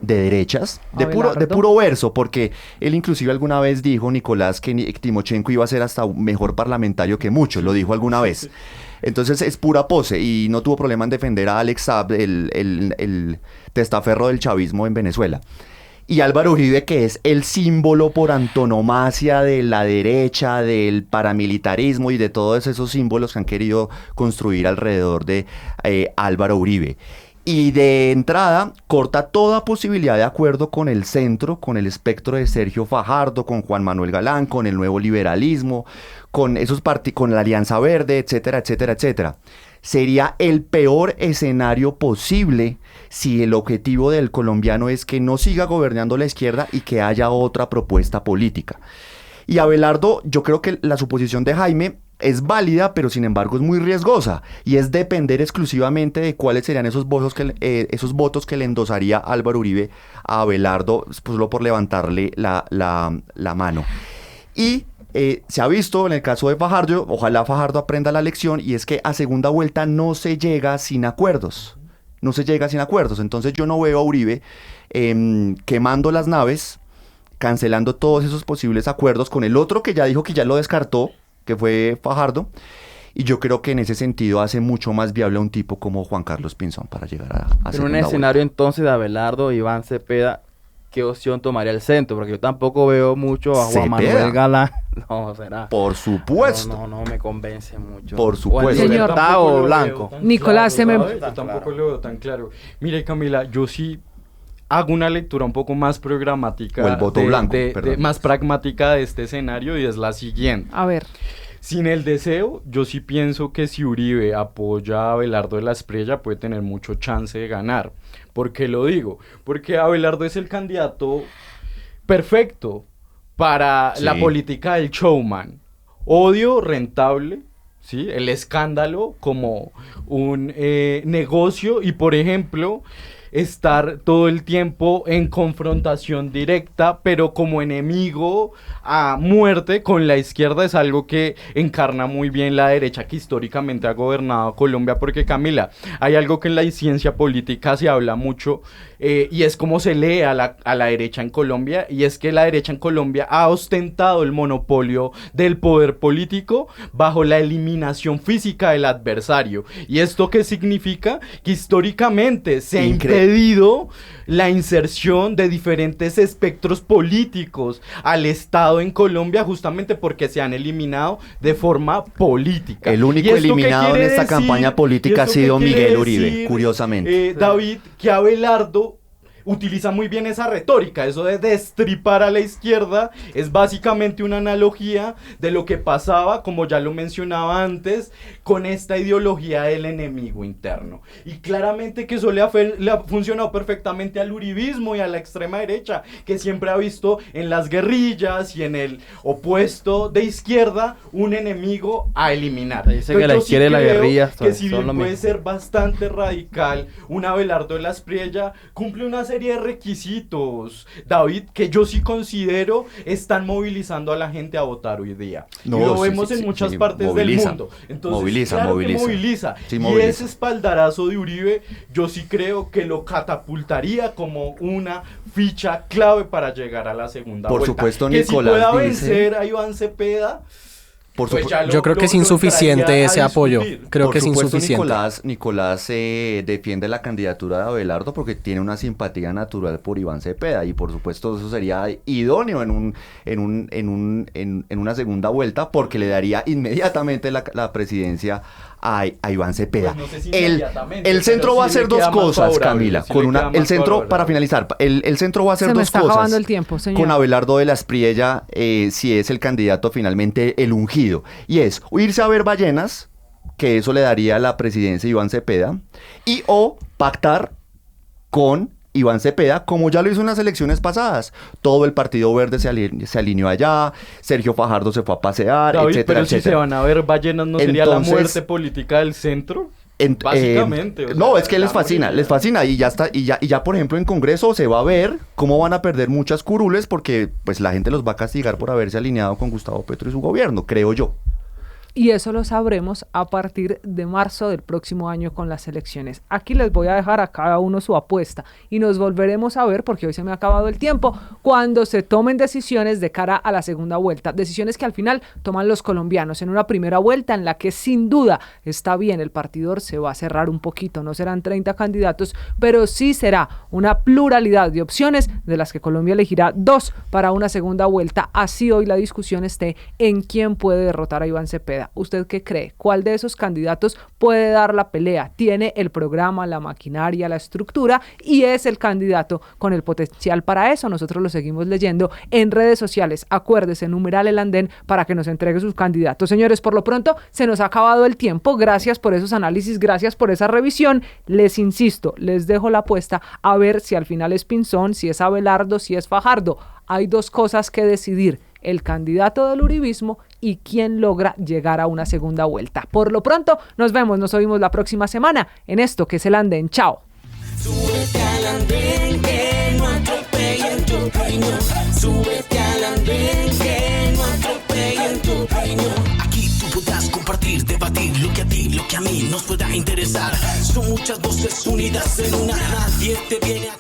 de derechas, de puro verso, porque él inclusive alguna vez dijo, Nicolás, que Timochenko iba a ser hasta un mejor parlamentario que muchos, lo dijo alguna vez. Entonces es pura pose, y no tuvo problema en defender a Alex Saab, el testaferro del chavismo en Venezuela. y Álvaro Uribe, que es el símbolo por antonomasia de la derecha, del paramilitarismo y de todos esos símbolos que han querido construir alrededor de Álvaro Uribe. Y de entrada corta toda posibilidad de acuerdo con el centro, con el espectro de Sergio Fajardo, con Juan Manuel Galán, con el nuevo liberalismo, con con la Alianza Verde, etcétera, etcétera, etcétera. Sería el peor escenario posible si el objetivo del colombiano es que no siga gobernando la izquierda y que haya otra propuesta política. Y Abelardo, yo creo que la suposición de Jaime es válida, pero sin embargo es muy riesgosa, y es depender exclusivamente de cuáles serían esos votos que le endosaría Álvaro Uribe a Abelardo, pues, solo por levantarle la mano. Y se ha visto en el caso de Fajardo, ojalá Fajardo aprenda la lección, y es que a segunda vuelta no se llega sin acuerdos. No se llega sin acuerdos. Entonces yo no veo a Uribe quemando las naves, cancelando todos esos posibles acuerdos con el otro que ya dijo que ya lo descartó, que fue Fajardo, y yo creo que en ese sentido hace mucho más viable a un tipo como Juan Carlos Pinzón para llegar a segunda vuelta. En un escenario entonces de Abelardo y Iván Cepeda, ¿qué opción tomaría el centro? Porque yo tampoco veo mucho a Juan Manuel Galán. No, será. Por supuesto. No me convence mucho. Por supuesto. O el Libertad o Blanco. Nicolás, claro, yo tampoco lo veo tan claro. Mire, Camila, yo sí hago una lectura un poco más programática. O el voto blanco, más pragmática de este escenario, y es la siguiente. A ver. Sin el deseo, yo sí pienso que si Uribe apoya a Abelardo de la Espriella puede tener mucho chance de ganar. ¿Por qué lo digo? Porque Abelardo es el candidato perfecto para la política del showman. Odio rentable, ¿sí? El escándalo como un negocio, y por ejemplo estar todo el tiempo en confrontación directa, pero como enemigo a muerte con la izquierda, es algo que encarna muy bien la derecha que históricamente ha gobernado Colombia. Porque, Camila, hay algo que en la ciencia política se habla mucho, y es cómo se lee a la derecha en Colombia, y es que la derecha en Colombia ha ostentado el monopolio del poder político bajo la eliminación física del adversario. ¿Y esto qué significa? Que históricamente se ha impedido la inserción de diferentes espectros políticos al Estado en Colombia, justamente porque se han eliminado de forma política. El único eliminado en esta campaña política ha sido Miguel Uribe, curiosamente. David, que Abelardo utiliza muy bien esa retórica, eso de destripar a la izquierda, es básicamente una analogía de lo que pasaba, como ya lo mencionaba antes, con esta ideología del enemigo interno. Y claramente que eso le ha funcionado perfectamente al uribismo y a la extrema derecha, que siempre ha visto en las guerrillas y en el opuesto de izquierda un enemigo a eliminar. Dice que la izquierda y la guerrilla que si bien puede ser bastante radical, un Abelardo de la Espriella cumple una serie de requisitos, David, que yo sí considero están movilizando a la gente a votar hoy día. No, y lo vemos en muchas partes del mundo. Entonces, moviliza. Y ese espaldarazo de Uribe, yo sí creo que lo catapultaría como una ficha clave para llegar a la segunda vuelta. Por supuesto, que Nicolás si pueda vencer a Iván Cepeda, yo creo que es insuficiente ese apoyo. Creo que es insuficiente. Nicolás defiende la candidatura de Abelardo porque tiene una simpatía natural por Iván Cepeda, y por supuesto eso sería idóneo en una segunda vuelta, porque le daría inmediatamente la presidencia a Iván Cepeda. Pues no sé si el centro va a hacer dos cosas, Camila. El centro, para finalizar, el centro va a hacer dos cosas. Se me está acabando el tiempo, señor. Con Abelardo de la Espriella, si es el candidato finalmente el ungido. Y es irse a ver ballenas, que eso le daría la presidencia a Iván Cepeda, o pactar con Iván Cepeda, como ya lo hizo en las elecciones pasadas. Todo el Partido Verde se alineó allá, Sergio Fajardo se fue a pasear, David, etcétera, pero si se van a ver ballenas, ¿no sería la muerte política del centro? Básicamente. No, es que les fascina, y ya está, y ya por ejemplo en Congreso se va a ver cómo van a perder muchas curules, porque pues la gente los va a castigar por haberse alineado con Gustavo Petro y su gobierno, creo yo. y eso lo sabremos a partir de marzo del próximo año con las elecciones. Aquí les voy a dejar a cada uno su apuesta y nos volveremos a ver, porque hoy se me ha acabado el tiempo, cuando se tomen decisiones de cara a la segunda vuelta, decisiones que al final toman los colombianos en una primera vuelta en la que sin duda está bien, el partidor se va a cerrar un poquito, no serán 30 candidatos, pero sí será una pluralidad de opciones de las que Colombia elegirá 2 para una segunda vuelta. Así hoy la discusión esté en quién puede derrotar a Iván Cepeda. ¿Usted qué cree? ¿Cuál de esos candidatos puede dar la pelea? Tiene el programa, la maquinaria, la estructura y es el candidato con el potencial para eso. Nosotros lo seguimos leyendo en redes sociales. Acuérdese, numeral El Andén para que nos entregue sus candidatos. Señores, por lo pronto se nos ha acabado el tiempo. Gracias por esos análisis, gracias por esa revisión. Les insisto, les dejo la apuesta a ver si al final es Pinzón, si es Abelardo, si es Fajardo. Hay 2 cosas que decidir: el candidato del uribismo y quién logra llegar a una segunda vuelta. Por lo pronto, nos vemos, nos oímos la próxima semana en esto que es El Andén. Chao. Súbete al andén, que no atropellen tu opinión. Súbete al andén, que no atropellen tu opinión. Aquí tú podrás compartir, debatir lo que a ti, lo que a mí nos pueda interesar. Son muchas voces unidas en una. Nadie te viene a